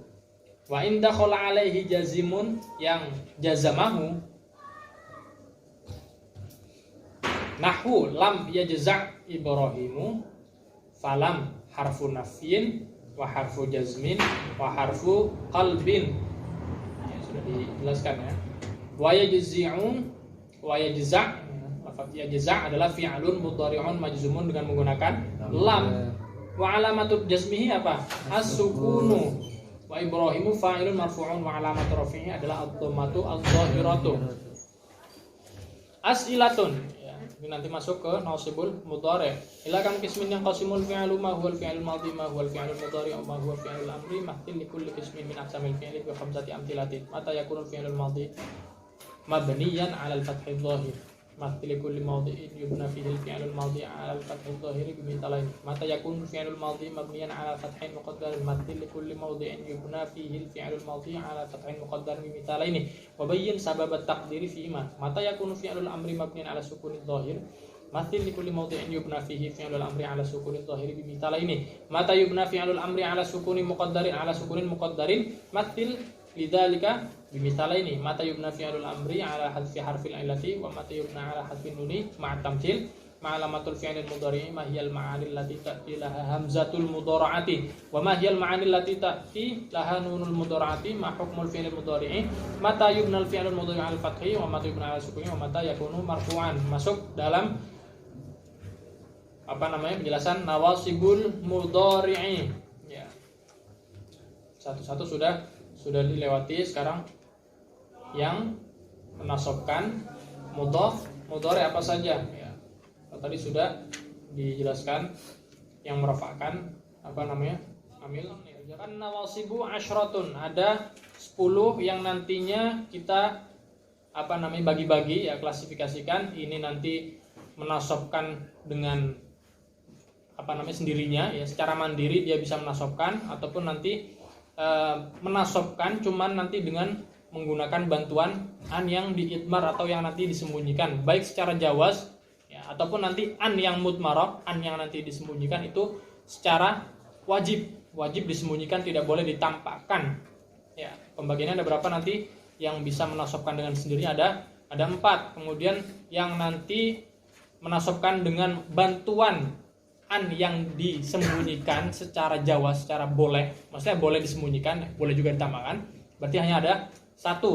Wa in dakhala alaihi jazimun, yang jazamahu. Nahwu lam yajza' Ibrahimu, falam harfu nafyin wa harfu jazmin wa harfu qalbin. Ya, sudah dijelaskan, ya. Wa yajzi'un wa yajza', lafaz yajza' adalah fi'lun mudhari'un majzumun dengan menggunakan lam. Wa alamatu jazmihi apa? As-sukunu. Wa Ibrahimu fa'ilun marfu'un wa alamatu raf'ihi adalah ad-dhammatu adh-dhahiratu. As'ilatun, ya, ini nanti masuk ke nasibul mudhari'. Ila kam qismin yang qasimul fi'lu ma huwal fi'lul madhi ma huwal fi'lul mudhari' ma huwal fi'lul amri mahtil li kulli qismin min aqsamil fi'li bi khamsati amthilatin. Mata yakunul fi'lul madhi mabniyan 'ala al-fathi adh-dhahir. Mahtil li kulli mawdi'in yubna fihi al-fi'lul madhi 'ala al-fathi adh-dhahir bi mithalain. Mata yakunul fi'lul madhi mabniyan 'ala fathin muqaddar. Mahtil li kulli mawdi'in yubna fihi al-fi'lul madhi 'ala fathin muqaddar bi mithalain. Wa bayyin sabab at-taqdiri fihi ma. Mata yakunu fi'lul amri mabniyan 'ala sukuni adh-dhahir. Mahtil li kulli mawdi'in yubna fihi fi'lul amri 'ala sukuni adh-dhahir bi mithalain. Mata yubna fi'lul amri 'ala sukuni muqaddarin 'ala sukunin muqaddarin. Mahtil lidzalika bimithalaini. Mata yubna fi'lul amri 'ala hadfi harfil illati wa mata yubna 'ala hadfin nuni ma'a tamthil ma'a alamatul fi'lil mudhari'i ma hiyal ma'ani allati ta'ti laha hamzatul mudhara'ati wa ma hiyal ma'ani allati ta'ti laha nunul mudhara'ati ma hukmul fi'lil mudhari'i. Mata yubna al fi'lul mudhari' 'ala fathi wa mata yubna 'ala sukuni wa mata yakunu marfu'an. Masuk dalam apa namanya penjelasan nawasibul mudhari'i, ya. Satu-satu sudah dilewati. Sekarang yang menasabkan mudhari' apa saja, ya. Tadi sudah dijelaskan yang merafa'kan apa namanya amil. Kan nawasibu asyratun, ada 10 yang nantinya kita apa namanya bagi-bagi, ya, klasifikasikan. Ini nanti menasabkan dengan apa namanya sendirinya, ya, secara mandiri dia bisa menasabkan, ataupun nanti menasabkan cuman nanti dengan menggunakan bantuan an yang diidmar atau yang nanti disembunyikan, baik secara jawaz, ya, ataupun nanti an yang mudmarah, an yang nanti disembunyikan itu secara wajib disembunyikan, tidak boleh ditampakkan, ya. Pembagiannya ada berapa nanti? Yang bisa menasabkan dengan sendirinya ada 4. Kemudian yang nanti menasabkan dengan bantuan an yang disembunyikan secara jawaz, secara boleh, maksudnya boleh disembunyikan, boleh juga ditambahkan, berarti hanya ada 1.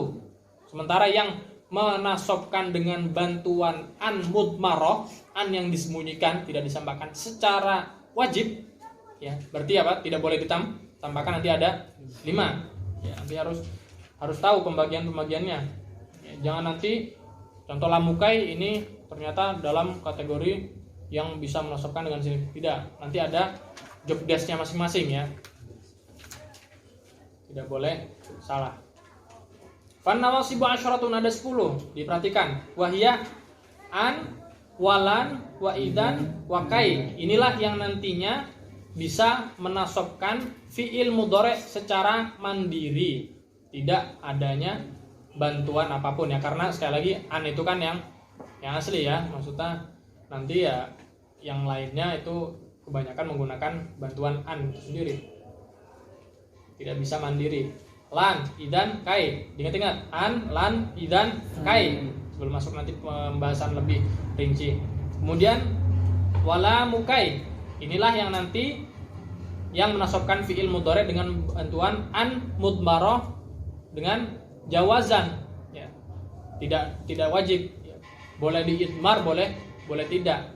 Sementara yang menasabkan dengan bantuan an mudmarah, an yang disembunyikan tidak disambahkan secara wajib, ya, berarti apa? Tidak boleh ditambahkan, nanti ada 5. Ya, nanti harus tahu pembagiannya. Ya, jangan nanti contoh lamukai ini ternyata dalam kategori yang bisa menasabkan dengan sini, tidak. Nanti ada job desk-nya masing-masing, ya. Tidak boleh salah. Fan nawasibu asyaratun, ada 10. Diperhatikan. Wahiyah an, walan, wa idan, wa kai. Inilah yang nantinya bisa menasabkan fi'il mudhari' secara mandiri, tidak adanya bantuan apapun ya, karena sekali lagi an itu kan yang asli ya, maksudnya nanti ya yang lainnya itu kebanyakan menggunakan bantuan an itu sendiri, tidak bisa mandiri. Lan, idan, kai, ingat-ingat an, lan, idan, kai, sebelum masuk nanti pembahasan lebih rinci. Kemudian wala mukai, inilah yang nanti yang menasobkan fiil mudhari dengan bantuan an mudmarah dengan jawazan ya. Tidak wajib ya. Boleh diidmar, boleh tidak.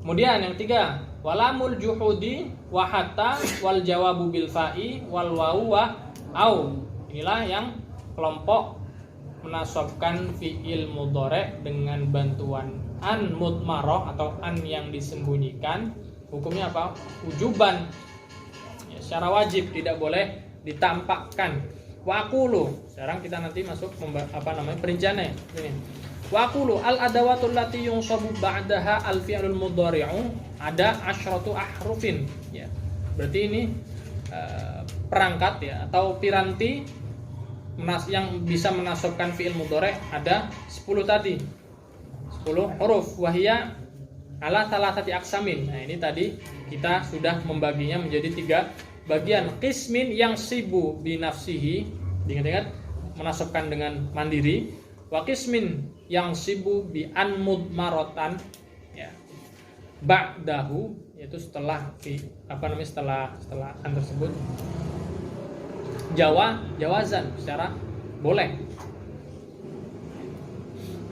Kemudian yang ketiga, walamul juhudi wa hatta wal jawabu bil fa'i wal wawu wa au. Inilah yang kelompok menasobkan fiil mudhari dengan bantuan an mudmarah atau an yang disembunyikan. Hukumnya apa? Wujuban ya, secara wajib, tidak boleh ditampakkan. Wa aqulu, sekarang kita nanti masuk perinciannya ini. Wa aqulu al adawatul lati yunsabu ba'daha al fi'lul mudhari'u ada asyratu ahrufin ya. Berarti ini perangkat ya atau piranti yang bisa menasobkan fi'il mudhari' ada 10 tadi. 10 huruf wahia ala thalathati aqsamin. Nah, ini tadi kita sudah membaginya menjadi 3 bagian. Qismin yang sibu binafsihi, ingat-ingat menasabkan dengan mandiri. Wa qismin yang sibu bi an mudmaratan ya. Ba'dahu, yaitu setelah setelah an tersebut. Jawazan secara boleh.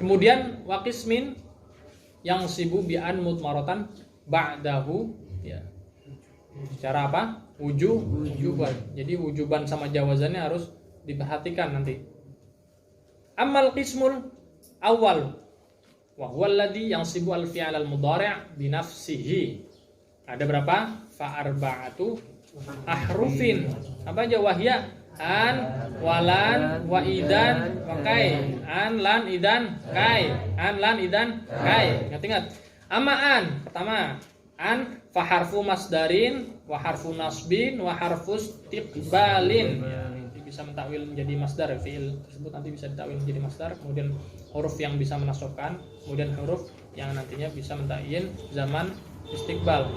Kemudian wa qismin yang sibu bi an mudmaratan ba'dahu ya. Secara apa? Wujuban. Jadi wujuban sama jawazannya harus diperhatikan nanti. Amal qismul awal wa huwa alladhi yansibu al-fi'al al-mudhari' bi nafsihi. Ada berapa? Fa arba'atu ahrufin. Apa aja? Wahya an, walan, wa idan, wa kai. An, lan, idan, kai. An, lan, idan, kai. Ingat-ingat. Amma an, pertama an fa harfu masdarin wa harfu nasbin wa harfu istiqbalin. Bisa mentakwil menjadi masdar, fiil tersebut nanti bisa ditakwil menjadi masdar. Kemudian huruf yang bisa menasobkan, kemudian huruf yang nantinya bisa mentakyin zaman istiqbal.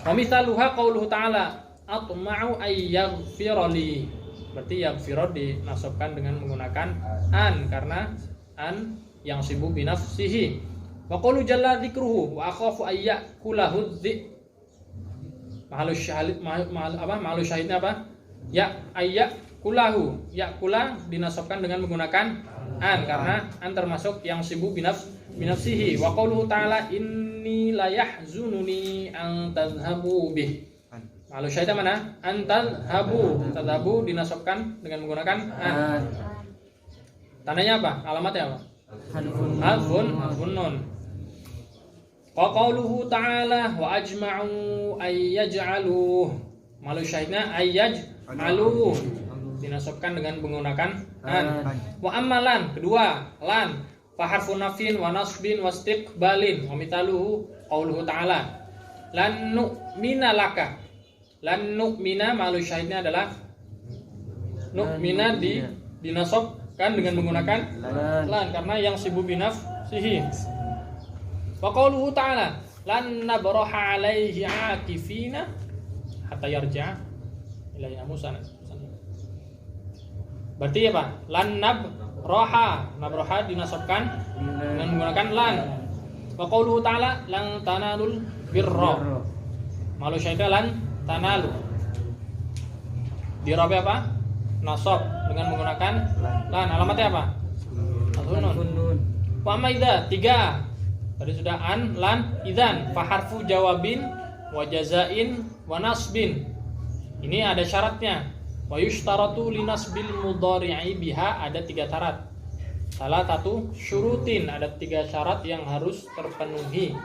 Wa mithaluha qauluhu ta'ala atma'u ay yaghfira li. Berarti yaghfira dinasobkan dengan menggunakan an karena an yang sibuk binafsihi. Wa qaulu jalla dzikruhu wa akhafu ay yakulahu dzi. Mahalus syahidnya apa? Ya ayya kulahu, yakula dinasobkan dengan menggunakan an karena an termasuk yang sibuk binafsihi. Wa qauluhu ta'ala inni la yahzununi an tadhhabu bih. Lalu syaitan mana? An tadhhabu dinasobkan dengan menggunakan an. Tandanya apa? Alamatnya apa? Harfun nun. Wa qauluhu ta'ala wa ajma'u ay yaj'aluhu. Malu syahidnya ay yaj'aluhu dinasobkan dengan menggunakan an. Wa ammalan, kedua lan fa harfu nafin wa nasbin wa istiqbalin. Wa mithaluhu qauluhu ta'ala lan nu'mina laka. Lan nu'mina malu syahidnya adalah nu'mina dinasobkan dengan menggunakan lan karena yang sibuk binafsihi. Wa qauluhu ta'ala lan nabraha 'alaihi 'akifina hatta yarja' ila Musa. Berarti apa? Lan nabraha dinasobkan dengan menggunakan lan. Wa qauluhu ta'ala lan tanalul birra. Malu syaitan lan tanalu. Dirabi apa? Nasab dengan menggunakan lan. Alamatnya apa? Nun. Wa amma idza, 3. Tadi sudah an, lan, idzan. Fa harfu jawabin wa jazain wa nasbin. Ini ada syaratnya. Wa yushtaratu linasbil mudhari'i biha, ada 3 syarat. Salah satu syurutin, ada 3 syarat yang harus terpenuhi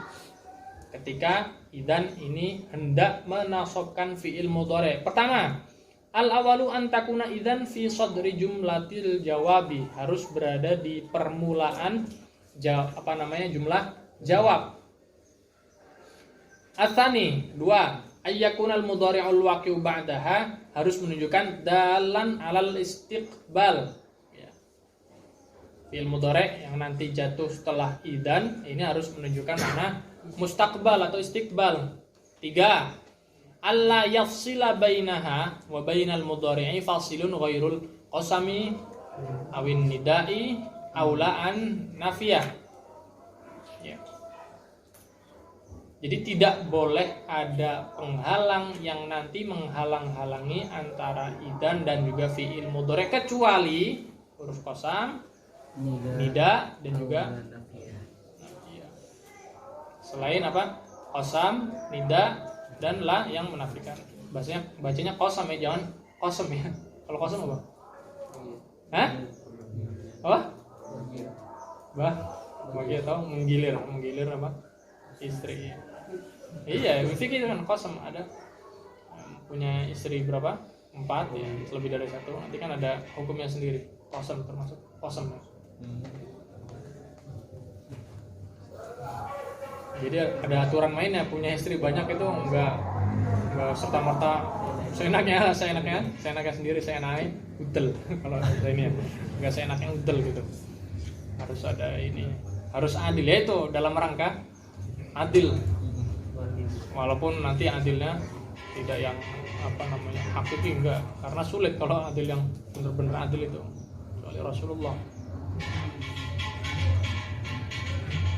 ketika idzan ini hendak menasobkan fi'il mudhari'. Pertama, al-awalu an takuna idzan fi sadri jumlatil jawabi, harus berada di permulaan jumlah jawab. Atsani, 2, ayyakunal mudhari'ul waqi'u ba'daha harus menunjukkan dalan alal istiqbal. Ya. Fi'il mudhari' yang nanti jatuh setelah idan ini harus menunjukkan makna mustaqbal atau istiqbal. 3. Alla yafsila bainaha wa bainal mudhari'i fasilun ghairul qasami awin nida'i aulaan nafiyah. Ya. Jadi tidak boleh ada penghalang yang nanti menghalang-halangi antara idan dan juga fi'il mudhari' kecuali huruf qasam, nida dan juga nafiyah. Selain apa? Qasam, nida dan la yang menafikan. Bacanya qasam ya, jangan qasam ya. Kalau qasam apa? Hah? Apa? Bagi atau menggilir apa? Istri. Iya, fikih kan qasam ada punya istri berapa? 4 ya, lebih dari 1. Nanti kan ada hukumnya sendiri. Qasam termasuk qasam. Jadi ada aturan mainnya, punya istri banyak itu enggak serta merta seenaknya sendiri saya naik udel. Kalau ini ya enggak seenaknya udel gitu, harus ada ini, harus adil ya, itu dalam rangka adil, walaupun nanti adilnya tidak yang hakiki, enggak, karena sulit kalau adil yang benar-benar adil itu oleh Rasulullah.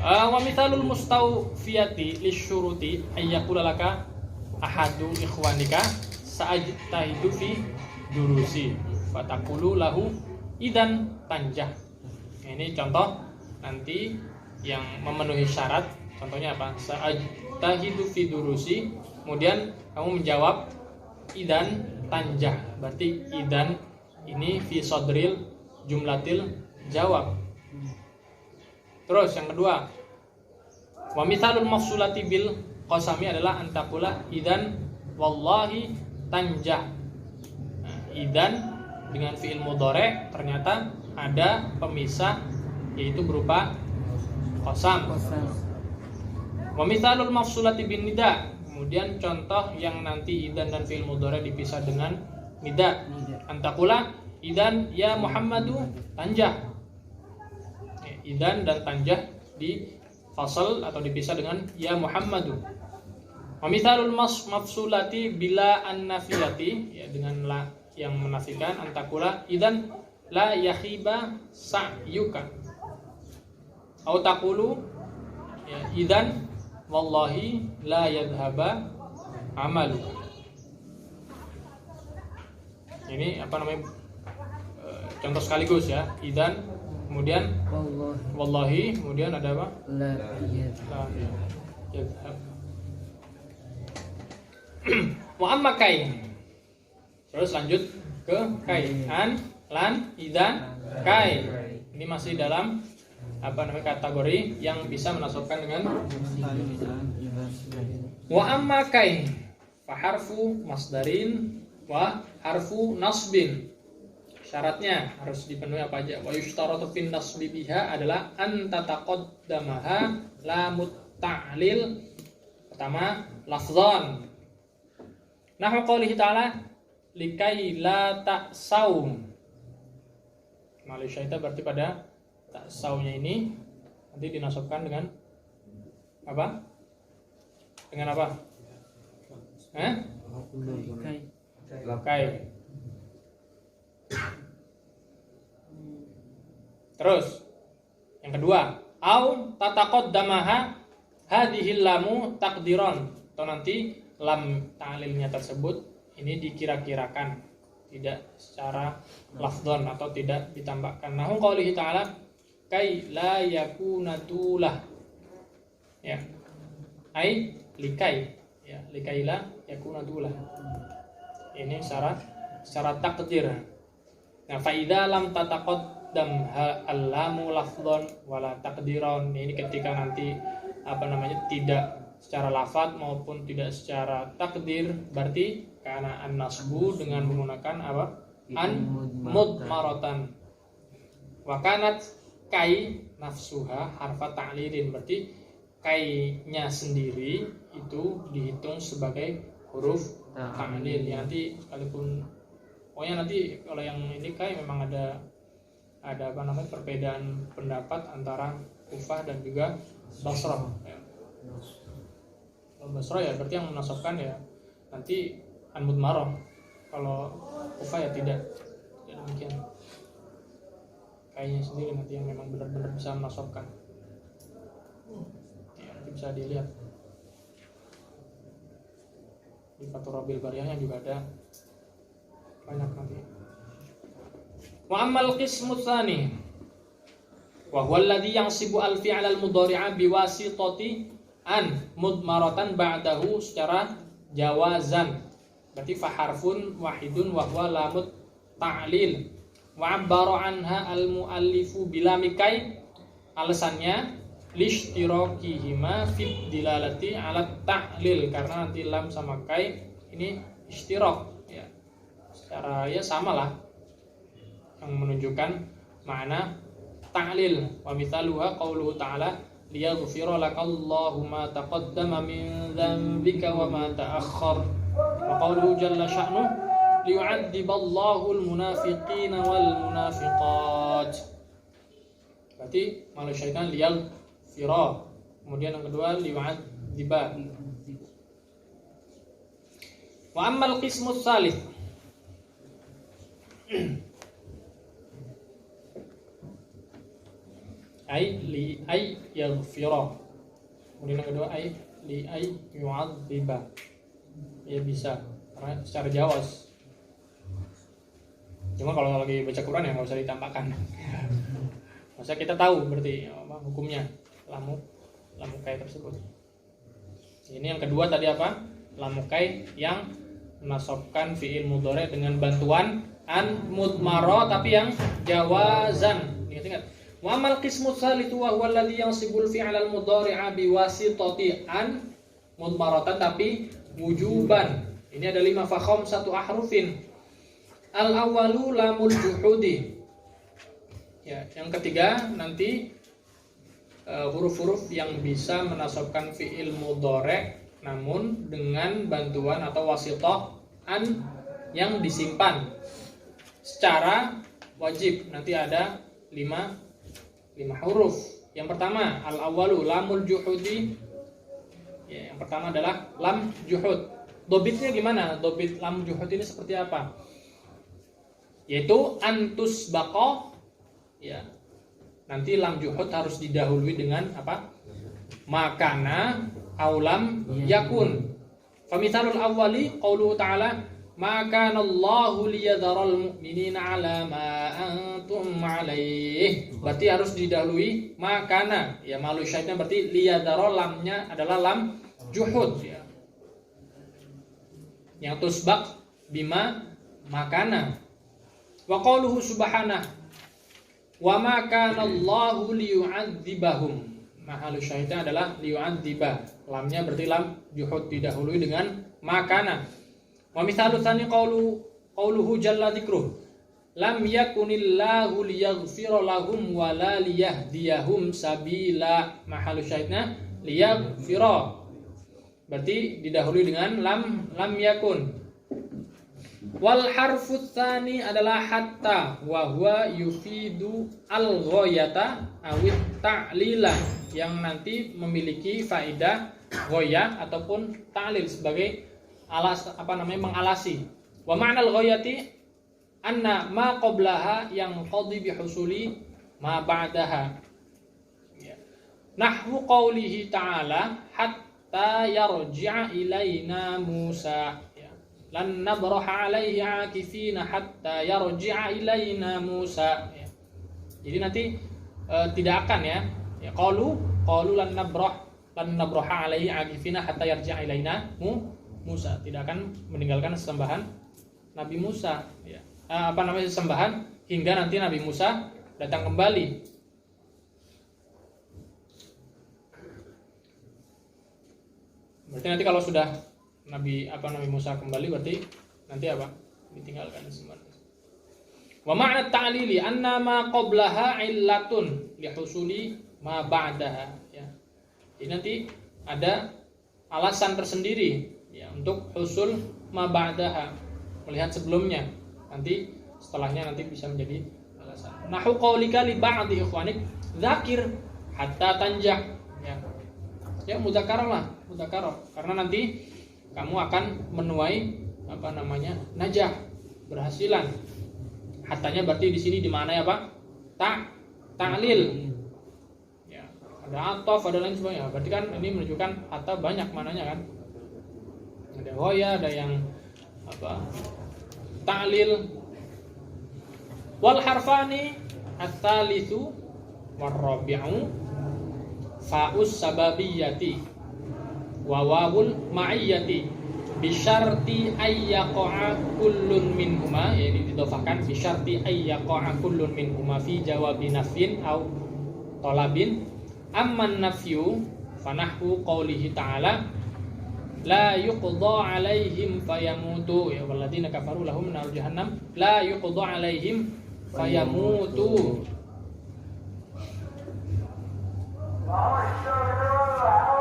Wa mithalul mustawfiyati lisyuruti ayyakula laka ahadu ikhwanika sa'ajtahidu fi durusi fataqulu lahu idan tanjah. Ini contoh nanti yang memenuhi syarat. Contohnya apa? Sa'ajtahidu fi durusi, kemudian kamu menjawab idan tanjah. Berarti idan ini fi sodril jumlatil jawab. Terus yang kedua, wa mithalul mafsulati bil qasami adalah antakula idan wallahi tanjah. Nah, idan dengan fi'il mudhari' ternyata ada pemisah, yaitu berupa qasam. Wa mithalul mafsulati bin nida, kemudian contoh yang nanti idan dan fi'il mudhari' dipisah dengan nida. Antakula idan ya Muhammadu tanjah. Idan dan tanjah di fasal atau dipisah dengan ya Muhammadu. Wa mithalul mafsulati bila an-nafiyati, ya dengan la yang menafikan, antakula idan la yakhiba sa'yuka. Atau taqulu ya idan wallahi la yadhhaba amaluka. Ini apa namanya? Contoh sekaligus ya, idan kemudian wallahi, kemudian ada apa? La yadhhab. Wa amma kai. Terus lanjut ke kai. An, lan, idan, kai. Ini masih dalam apa namanya kategori yang bisa menasabkan dengan wa amma kai fa harfu masdarin wa harfu nasbin. Syaratnya harus dipenuhi apa aja? Wa yushtaratu fin nasbi biha adalah an tataqaddamaha lamut ta'lil. Pertama, lafzan. Nahwu qoulihi ta'ala likai la ta'sau. Malaysia itu berarti pada ta'saunya ini nanti dinasabkan dengan apa? Dengan apa? Kai. Terus yang kedua, au tataqaddamaha hadhil lamu taqdiran, atau nanti lam ta'lilnya tersebut ini dikira-kirakan, tidak secara lafdhon atau tidak ditambahkan. Nahum qoulihi ta'ala kai la yakuna tulah, ya, ai likai, ya, likai la yakuna tulah, ini secara takdir. Nah, fa idza lam tataqaddam al-lamu lafdhan wala taqdiran, ini ketika nanti apa namanya tidak secara lafaz maupun tidak secara takdir, berarti karena an-nasbu dengan menggunakan apa? An mudmaratan. Wa kanat kai nafsuha harfa ta'lilin, berarti kai-nya sendiri itu dihitung sebagai huruf ta'lil. Ya nanti sekalipun pokoknya nanti kalau yang ini kayak memang ada perbedaan pendapat antara Kufah dan juga Basrah ya. Kalau Basrah ya berarti yang menasabkan ya nanti an-mudmarah. Kalau Kufah ya tidak demikian. Kayaknya sendiri nanti yang memang benar-benar bisa menasabkan. Ya, nanti bisa dilihat di Fathur Rabil Bariyahnya juga ada banyak nanti. Wa ammal qismu tsani wa huwa alladhi yansibu al-fi'l al-mudhari'a biwasitati an mudmaratan ba'dahu secara jawazan. Berarti fa harfun wahidun wa huwa lamut ta'lil wa 'abbara anha al-muallifu bila mikai. Alasannya lishtirakihima fit dilalati 'ala ta'lil, karena nanti lam sama kai ini ishtirak ya. Secara ya samalah yang menunjukkan makna ta'lil. Wa mithaluha qauluhu ta'ala liyaghfira lakallahu ma taqaddama min dhanbika wa ma ta'akhkhar. Wa qauluhu jalla sya'nuhu liyu'adziballahu al-munafiqina wal munafiqat. Berarti malu syaitan liyaghfira. Kemudian yang kedua liyu'adziba. Wa ammal qismu tsalits ay yaghfira. Kemudian yang kedua ay yu'adziba. Ya bisa karena secara jawaz. Cuma kalau lagi baca Quran ya nggak usah ditampakkan. Masa kita tahu berarti apa hukumnya lamu kai tersebut. Ini yang kedua tadi apa? Lamu kai yang menasabkan fi'il mudhari dengan bantuan an mudmara tapi yang jawazan. Ingat. Wa amal qismu tsalitsu wa huwa alladhi yansibul fi'al al-mudhari'a biwasitati an mudmaratan tapi wujuban. Ini ada 5 fakham 1 ahrufin. Al-awwalu lamul juhudi. Ya, yang ketiga nanti huruf-huruf yang bisa menasabkan fi'il mudhari' namun dengan bantuan atau wasithah an yang disimpan secara wajib. Nanti ada 5 huruf. Yang pertama al-awwalu lamul juhudi. Ya, yang pertama adalah lam juhud. Dobitnya gimana? Dobit lam juhud ini seperti apa? Yaitu antus baqo. Ya. Nanti lam juhud harus didahului dengan apa? Makana aulam yakun. Famithalul awwali qauluhu ta'ala ma kana Allahu liyadharal mu'minina 'ala ma antum 'alaih. Berarti harus didahului makana. Ya malu syaitan berarti liyadharal lamnya adalah lam juhud ya. Yang tusbaq bima makana. Wa qauluhu subhanahu wa ma kana Allahu liyu'adzibahum. Mahalu syaitan adalah liyu'adziba. Lamnya berarti lam juhud didahului dengan makana. Wa mithalu tsani qauluhu jalla dzikruh lam yakunillahu liyaghfira lahum wa la liyahdiyahum sabila. Mahalu syahidna liyaghfira berarti didahului dengan lam yakun. Wal harfu tsani adalah hatta wa huwa yufidu al-ghayata awit ta'lila yang nanti memiliki faedah ghayah ataupun ta'lil sebagai mengalasi. Wa ma'nal ghayati anna ma qablaha yang qadhi bihusuli ma ba'daha. Ya. Nahwu qaulihi ta'ala hatta yarji'a ilaina Musa. Ya. Lan nabraha 'alaihi 'akifina hatta yarji'a ilaina Musa. Ya. Jadi nanti tidak akan ya. Ya qalu lan nabraha 'alaihi 'akifina hatta yarji'a ilaina Musa, tidak akan meninggalkan sesembahan Nabi Musa ya. Sesembahan hingga nanti Nabi Musa datang kembali. Berarti nanti kalau sudah Nabi Musa kembali berarti nanti apa? Ditinggalkan sesembahan. Wa ma'na ta'lili anna ma qablaha illatun lihusuli ma ba'daha ya. Jadi nanti ada alasan tersendiri ya, untuk husul ma ba'daha, melihat sebelumnya, nanti setelahnya nanti bisa menjadi alasan. Nahu qaulika li ba'di ikhwanik dzakir hatta tanjah, ya. Ya mudzakarah lah, mudzakarah. Karena nanti kamu akan menuai najah, berhasilan. Hatanya berarti di sini di mana ya Pak? Ta'lil. Ya, ada ataf, ada lain sebagainya. Berarti kan ini menunjukkan hatta banyak mananya kan? Ada hoya, ada yang ta'lil. Wal harfani at-talitsu war-rabi'u fa'us sababiyyati wa wawul ma'iyyati bisyarti ayyaqa'a kullun minhuma, ya ini didofahkan bisyarti ayyaqa'a kullun minhuma fi jawabi nafyin au talabin. Amman nafyu fanahwu qawlihi ta'ala la yuqda 'alaihim fayamutu, ya walladzina kafaru lahum nar jahannam la yuqda 'alaihim fayamutu.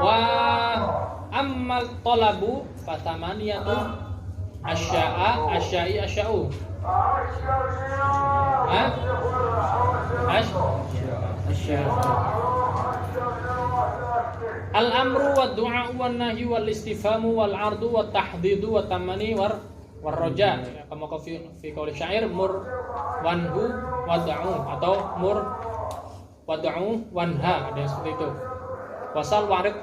Wa ammal talabu fatamaniyatu asya'u. Al-amru wa du'a wa nahyu wal istifhamu wal ardu wa tahdidu wa tamani war raja, kama fi qauli syair mur wanhu wad'u atau mur wad'u wanha, ada yang seperti itu. Wasal warid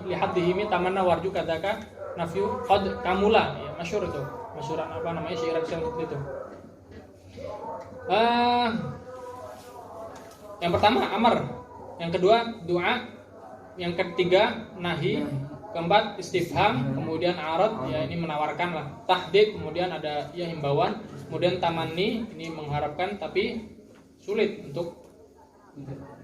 lihaddihimi tamanna warju kadaka nafyu qad kamula, ya masyhur itu, masyhuran syair seperti itu. Yang pertama amar, yang kedua doa, yang ketiga nahi, keempat istifham, kemudian arad, ya ini menawarkan lah, tahdid, kemudian ada ya himbauan, kemudian tamanni, ini mengharapkan tapi sulit untuk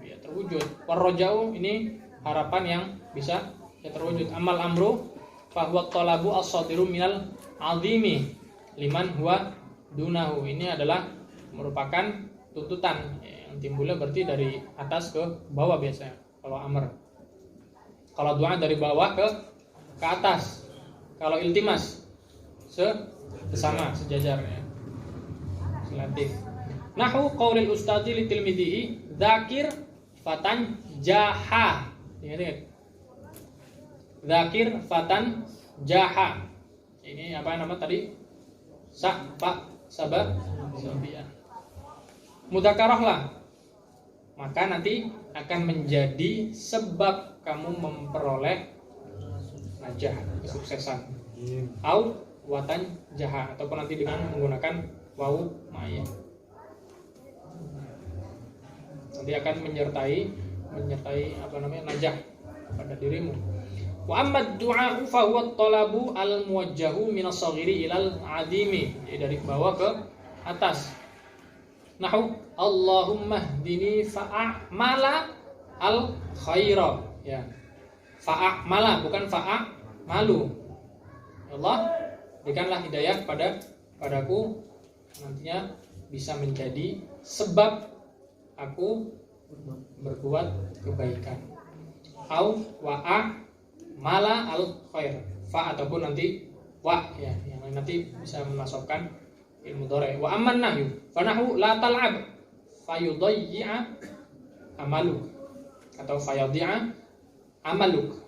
ya terwujud. Warrojau, ini harapan yang bisa ya terwujud. Amal amru fahuwa talabu as-sadiru minal azimi liman huwa dunahu, ini adalah merupakan tuntutan yang timbulnya berarti dari atas ke bawah biasanya kalau amr. Kalau doa dari bawah ke atas. Kalau iltimas sama sejajar, ya. Selatif. Nahu qaulil ustadzi li tilmidihi dzakir fatan jaha. Ingat. Dzakir fatan jaha. Ini apa nama tadi? Sabab sabiyah. Mudzakarah lah. Maka nanti akan menjadi sebab kamu memperoleh najah, kesuksesan. Au watan jaha, ataupun nanti dengan menggunakan wawu ma'iyah. Nanti akan menyertai najah pada dirimu. Wa amma du'a fa huwa talabu al muwajjahu min as-saghiri ilal adimi, dari bawah ke atas. Nahu Allahumma hdini fa'amala al khaira, ya. Fa'amala bukan fa'amalu. Allah, berikanlah hidayah padaku, nantinya bisa menjadi sebab aku berbuat kebaikan. Au wa'a mala al khair, fa ataupun nanti wa, ya yang nanti bisa menasabkan ilmu dore. Wa amman nahyu fanahu la tal'ab fayudayya amaluk atau fayadhi'a amaluk.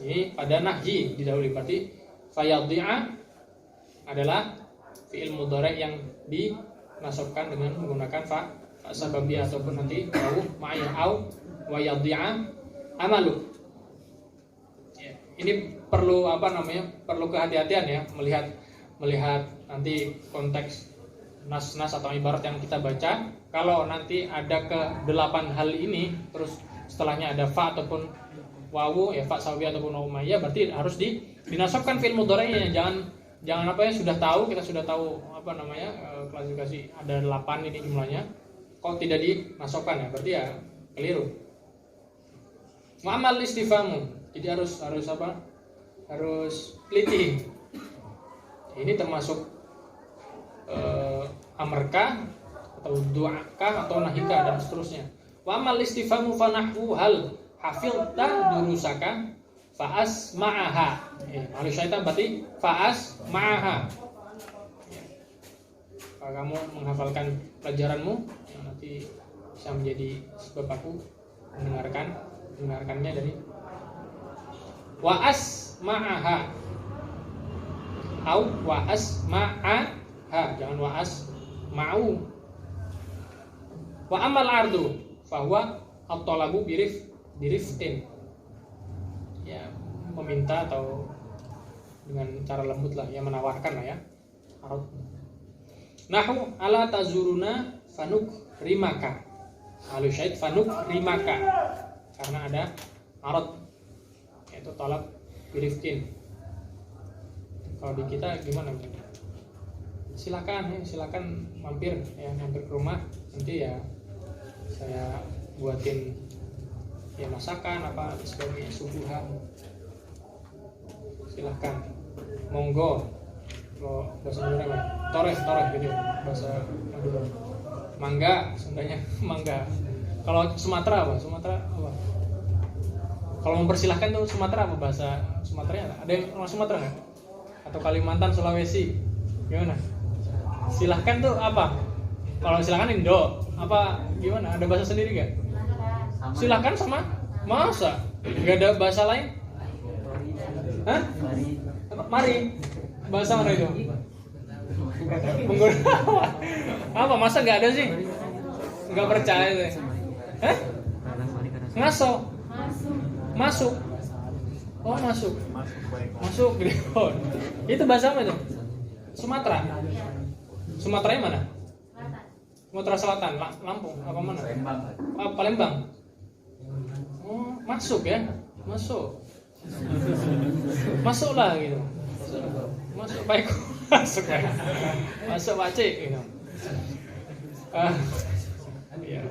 Ini pada nahyi didahului, berarti fayadhi'a adalah fi'il mudhari yang dinasabkan dengan menggunakan fa sababiyah ataupun nanti wawu ma'iyah au wa yadhi'a amaluk. Ini perlu perlu kehati-hatian ya, melihat nanti konteks nas-nas atau ibarat yang kita baca. Kalau nanti ada ke-8 hal ini, terus setelahnya ada fa ataupun wawu, ya fa sababiyah ataupun wawu ma'iyah, berarti harus dinasabkan fi'il mudhari'nya. Jangan kita sudah tahu klasifikasi ada 8 ini jumlahnya, kok tidak dinasabkan, ya berarti ya keliru. Mu'amal istifhamu, jadi harus teliti. Ini termasuk amarkah atau du'akah atau nahika dan seterusnya. Wa amal istifhamu fa nahwu hal hafilta durusaka Fa'as ma'aha. Malu syaitan berarti fa'as ma'aha. Kalau kamu menghafalkan pelajaranmu, nanti bisa menjadi sebab aku mendengarkannya dari wa'as ma'aha. Au wa'as ma'aha, jangan wa'as ma'u. Wa amal ardu fahuwa at-talabu birifqin. Ya, meminta atau dengan cara lembut lah, ya menawarkan lah ya. Arad. Nahu ala tazuruna fanuk rimaka. Alu syait fanuk rimaka. Karena ada arad, yaitu talab birifqin. Kalau di kita gimana? Silakan mampir ke rumah, nanti ya saya buatin ya masakan apa sebagainya, suguhan. Silakan, monggo. Kalau bahasa Madura toreh gitu, bahasa Madura. Mangga, Sundanya mangga. Kalau Sumatera apa? Kalau mempersilahkan tuh Sumatera apa bahasa Sumateranya? Ada yang orang Sumatera nggak? Atau Kalimantan, Sulawesi? Gimana? Silahkan tuh apa? Kalau silahkan Indo, apa gimana? Ada bahasa sendiri gak? Silahkan sama? Masa? Gak ada bahasa lain? Hah? Mari. Bahasa mana itu? Apa? Masa gak ada sih? Gak percaya sih. Hah? Ngaso? Masuk. Oh masuk. Masuk. Itu bahasa apa itu? Sumatera. Sumateranya mana? Sumatera Selatan, Lampung, apa mana? Palembang. Oh, masuk ya, masuk. Masuklah gitu. Masuk Pak Eko, masuk ya. Masuk Pak Cik gitu. Ya.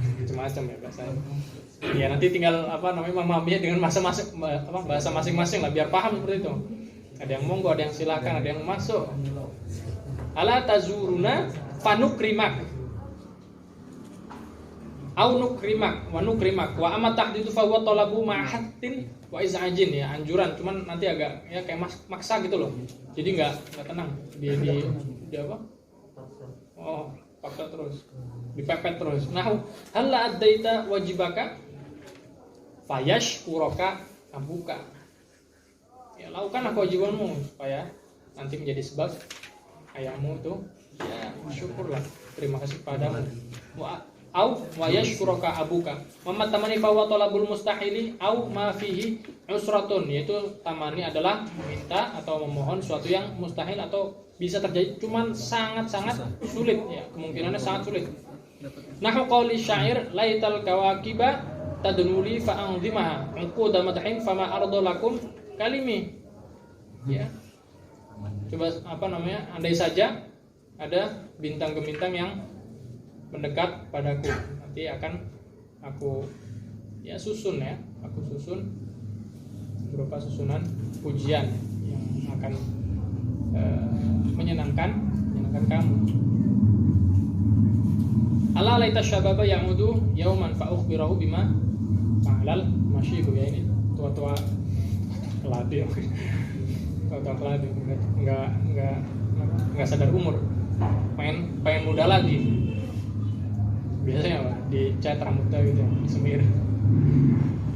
Macam-macam ya bahasanya. Ya nanti tinggal memahaminya dengan bahasa masing-masing lah, biar paham seperti itu. Ada yang monggo, ada yang silakan, ada yang masuk. Ala tazuruna fanukrimak au nukrimak wa nukrimak wa amma tahditsu fa huwa talabu ma'hatin wa iz'ajin, ya anjuran, cuman nanti agak ya kayak maksa gitu loh. Jadi enggak tenang di apa? Oh, paksa terus. Dipepet terus. Nah, halla addaita wajibaka fayashkuraka abuka. Ya lakukanlah kewajibanmu supaya nanti menjadi sebab ayahmu itu ya syukurlah, terima kasih padamu. Wa yashkuruka abuka. Mama tamani fa wa talabul mustahili au ma fihi usratun, yaitu tamani adalah meminta atau memohon sesuatu yang mustahil atau bisa terjadi cuman sangat-sangat sulit, ya kemungkinannya sangat sulit. Nahu qauli syair laital kawakiba tadnuli fa anzimaha uqud madhin fama ardalakum kalimi. Ya. Coba andai saja ada bintang gemintang yang mendekat padaku, nanti akan aku susun berupa susunan pujian yang akan menyenangkan kamu. Ala laita syababa ya'udu yauman fa ukhbirahu bima fa'alal masyibu, ya ini tua-tua keladi. Nggak sadar umur, pengen muda lagi. Biasanya dicat rambutnya gitu, disemir.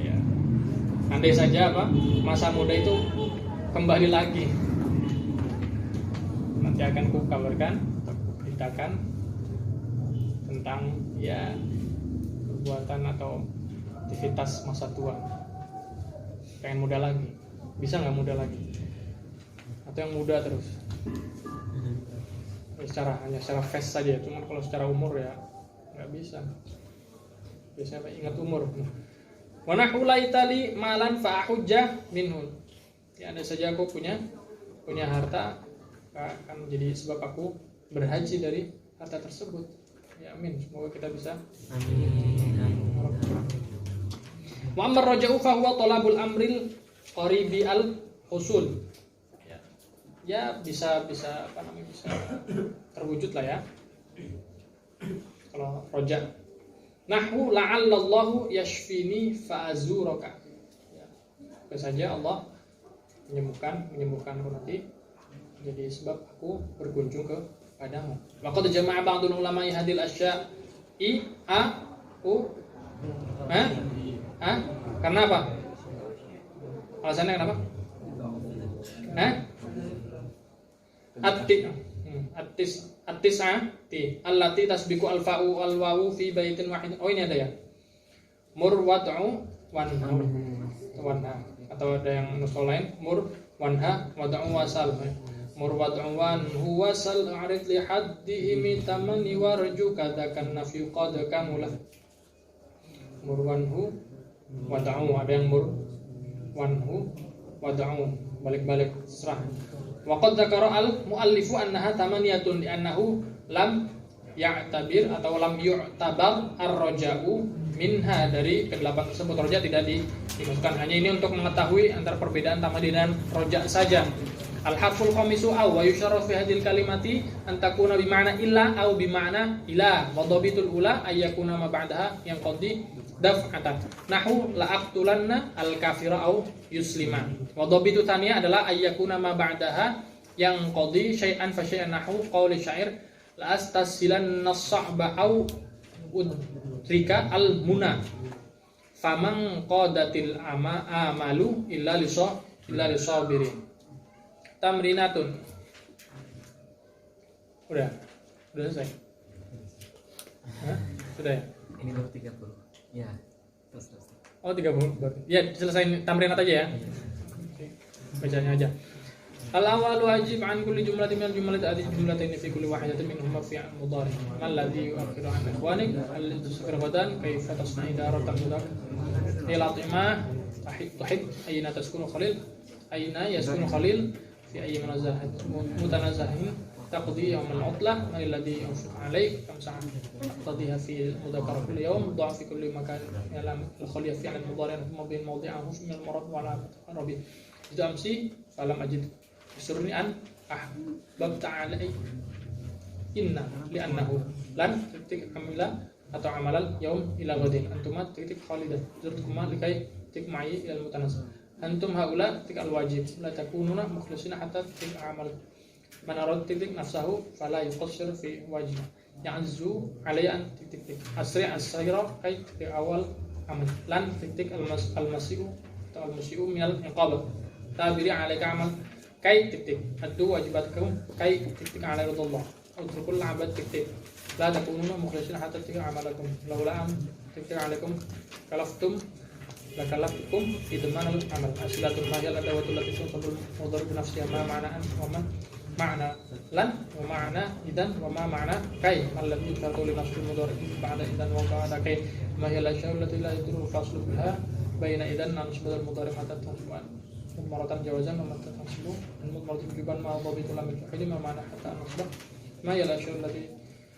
Ya. Andai saja masa muda itu kembali lagi, nanti akan ku kabarkan atau ceritakan tentang perbuatan atau aktivitas masa tua. Pengen muda lagi, bisa nggak muda lagi? Atau yang muda terus? Hanya secara face saja, cuman kalau secara umur ya nggak bisa. Biasanya ingat umur. Wa nahu laitali malan fa ahujja minhu. Ya ada saja aku punya harta, akan menjadi sebab aku berhaji dari harta tersebut. Ya amin, semoga kita bisa. Amin. Wa amar raja'u fa huwa talabul amril qaribi al husul. Ya bisa terwujud lah ya. Kalau roja. Nahu la'allallahu yashfini fa'azuraka. Ya. saja Allah menyembuhkanku nanti. Jadi sebab aku berkunjung kepadamu. Laqad jama'a ba'dul ulama'i hadil asya'i karena apa? Alasannya kenapa? At-tis'ati allati tasbiqu al-fa'u al-wawu fi baitin wahid. Oh, ini ada ya. Murwad'u wanha. Atau ada yang nuskah lain mur wanha wad'u wasal. Murwad'u wanhu wasal a'rid li haddi mitamani warju kadakan nafyu qad kamulah. Murwanhu wad'u, ada yang mur wanhu wad'u, balik-balik serah. Wa qad dzakara al-muallifu annaha tamaniyatun li'annahu lam ya'tabir atau lam yu'tabar ar-raja'u minha, dari kedelapan tersebut roja tidak dimasukkan. Hanya ini untuk mengetahui antara perbedaan tamani dan roja saja. Al-harful khamisu aw wa yusyarru fi hadhil kalimati an takuna bi ma'na illa aw bi ma'na ila wa dhabitul ula ay yakuna ma ba'daha yang qadi daf'atan nahu la aqtulanna al-kafira aw yuslima. Wa dhabitu tsaniya adalah ay yakuna ma ba'daha yang qadi syai'an fa syai'an nahu qauli syair la astasilan nas-sa'ba aw udrika al-muna faman qadatil amalu illa lisabirin. Tamrinatun. Udah selesai. Sudah ya? Ini baru 30. Ya, terus. Oh, 30 baru. Ya, selesai tamrinat aja ya. Oke. Bacanya aja. Al-awwalu wajib an kulli jumlatin min al-jumlati hadhihi jumlatain fi kulli wahidatin minhuma fi'l mudhari. Alladhi yu'akhiru an ikhwanik alladhi tusakhiru ghadan kayfa tasna'i daratan mudak ila atimah tuhib ayna taskunu khalil ayna yaskunu khalil fi ayyi mutanazahin taqdi yawm al-'utlah alladhi yunfiq 'alayk kam sa'at taqdiha fi mudhakkar kulli yawm dha'a fi kulli makan yalam al-khaliya fi al-mudhari thumma bin mawdi'ahu fi al-murad wa 'ala rabi itu amsi falam ajid surni an ahbabta 'alai inna li'annahu lan titik amila atau amalal yaum ila ghadin antuma titik khalidah zurtukuma likai titik ma'i ilal mutanazah antum haula titik al-wajib la takununa mukhlisina hatta titik amal man arad titik nafsahu fala yuqassir fi wajib ya'zu alayya an titik asri as-sayra kai titik awal amal lan titik al-masi'u atau al-musi'u minal iqabah tabiri alayka amal kai titik addu wajibatakum kai titik ala ridallah utrukul abad titik la takununa mukhlisina hatta titik amalakum laula am titik alaikum kalaftum lakalaftukum fi dhamanul amal asilatul mahal adawatul lati tunqadul mudhar bi nafsiha ma ma'na an wa man ma'na lan wa ma'na idan wa ma ma'na kai alladhi yusartu li nafsil mudhar ba'da idan wa ba'da kai ma hiya la shay'un lati la yadru faslu biha baina idan an subul mudhar hatta tansuban maratan jawazan wa matan tasbu al-mudmaratu biban ma dhabitu lam yaf'il ma ma'na hatta nasbah ma hiya la shay'un lati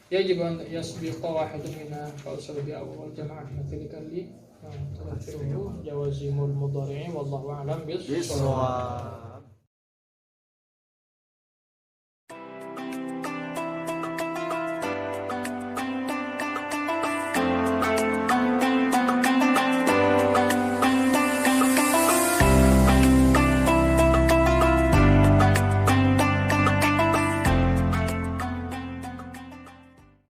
yajib an yasbiqa wahidun minha fa usul bi awwal jama'ah mathalika li تذكره جوازم المضارع والله أعلم بالصواب.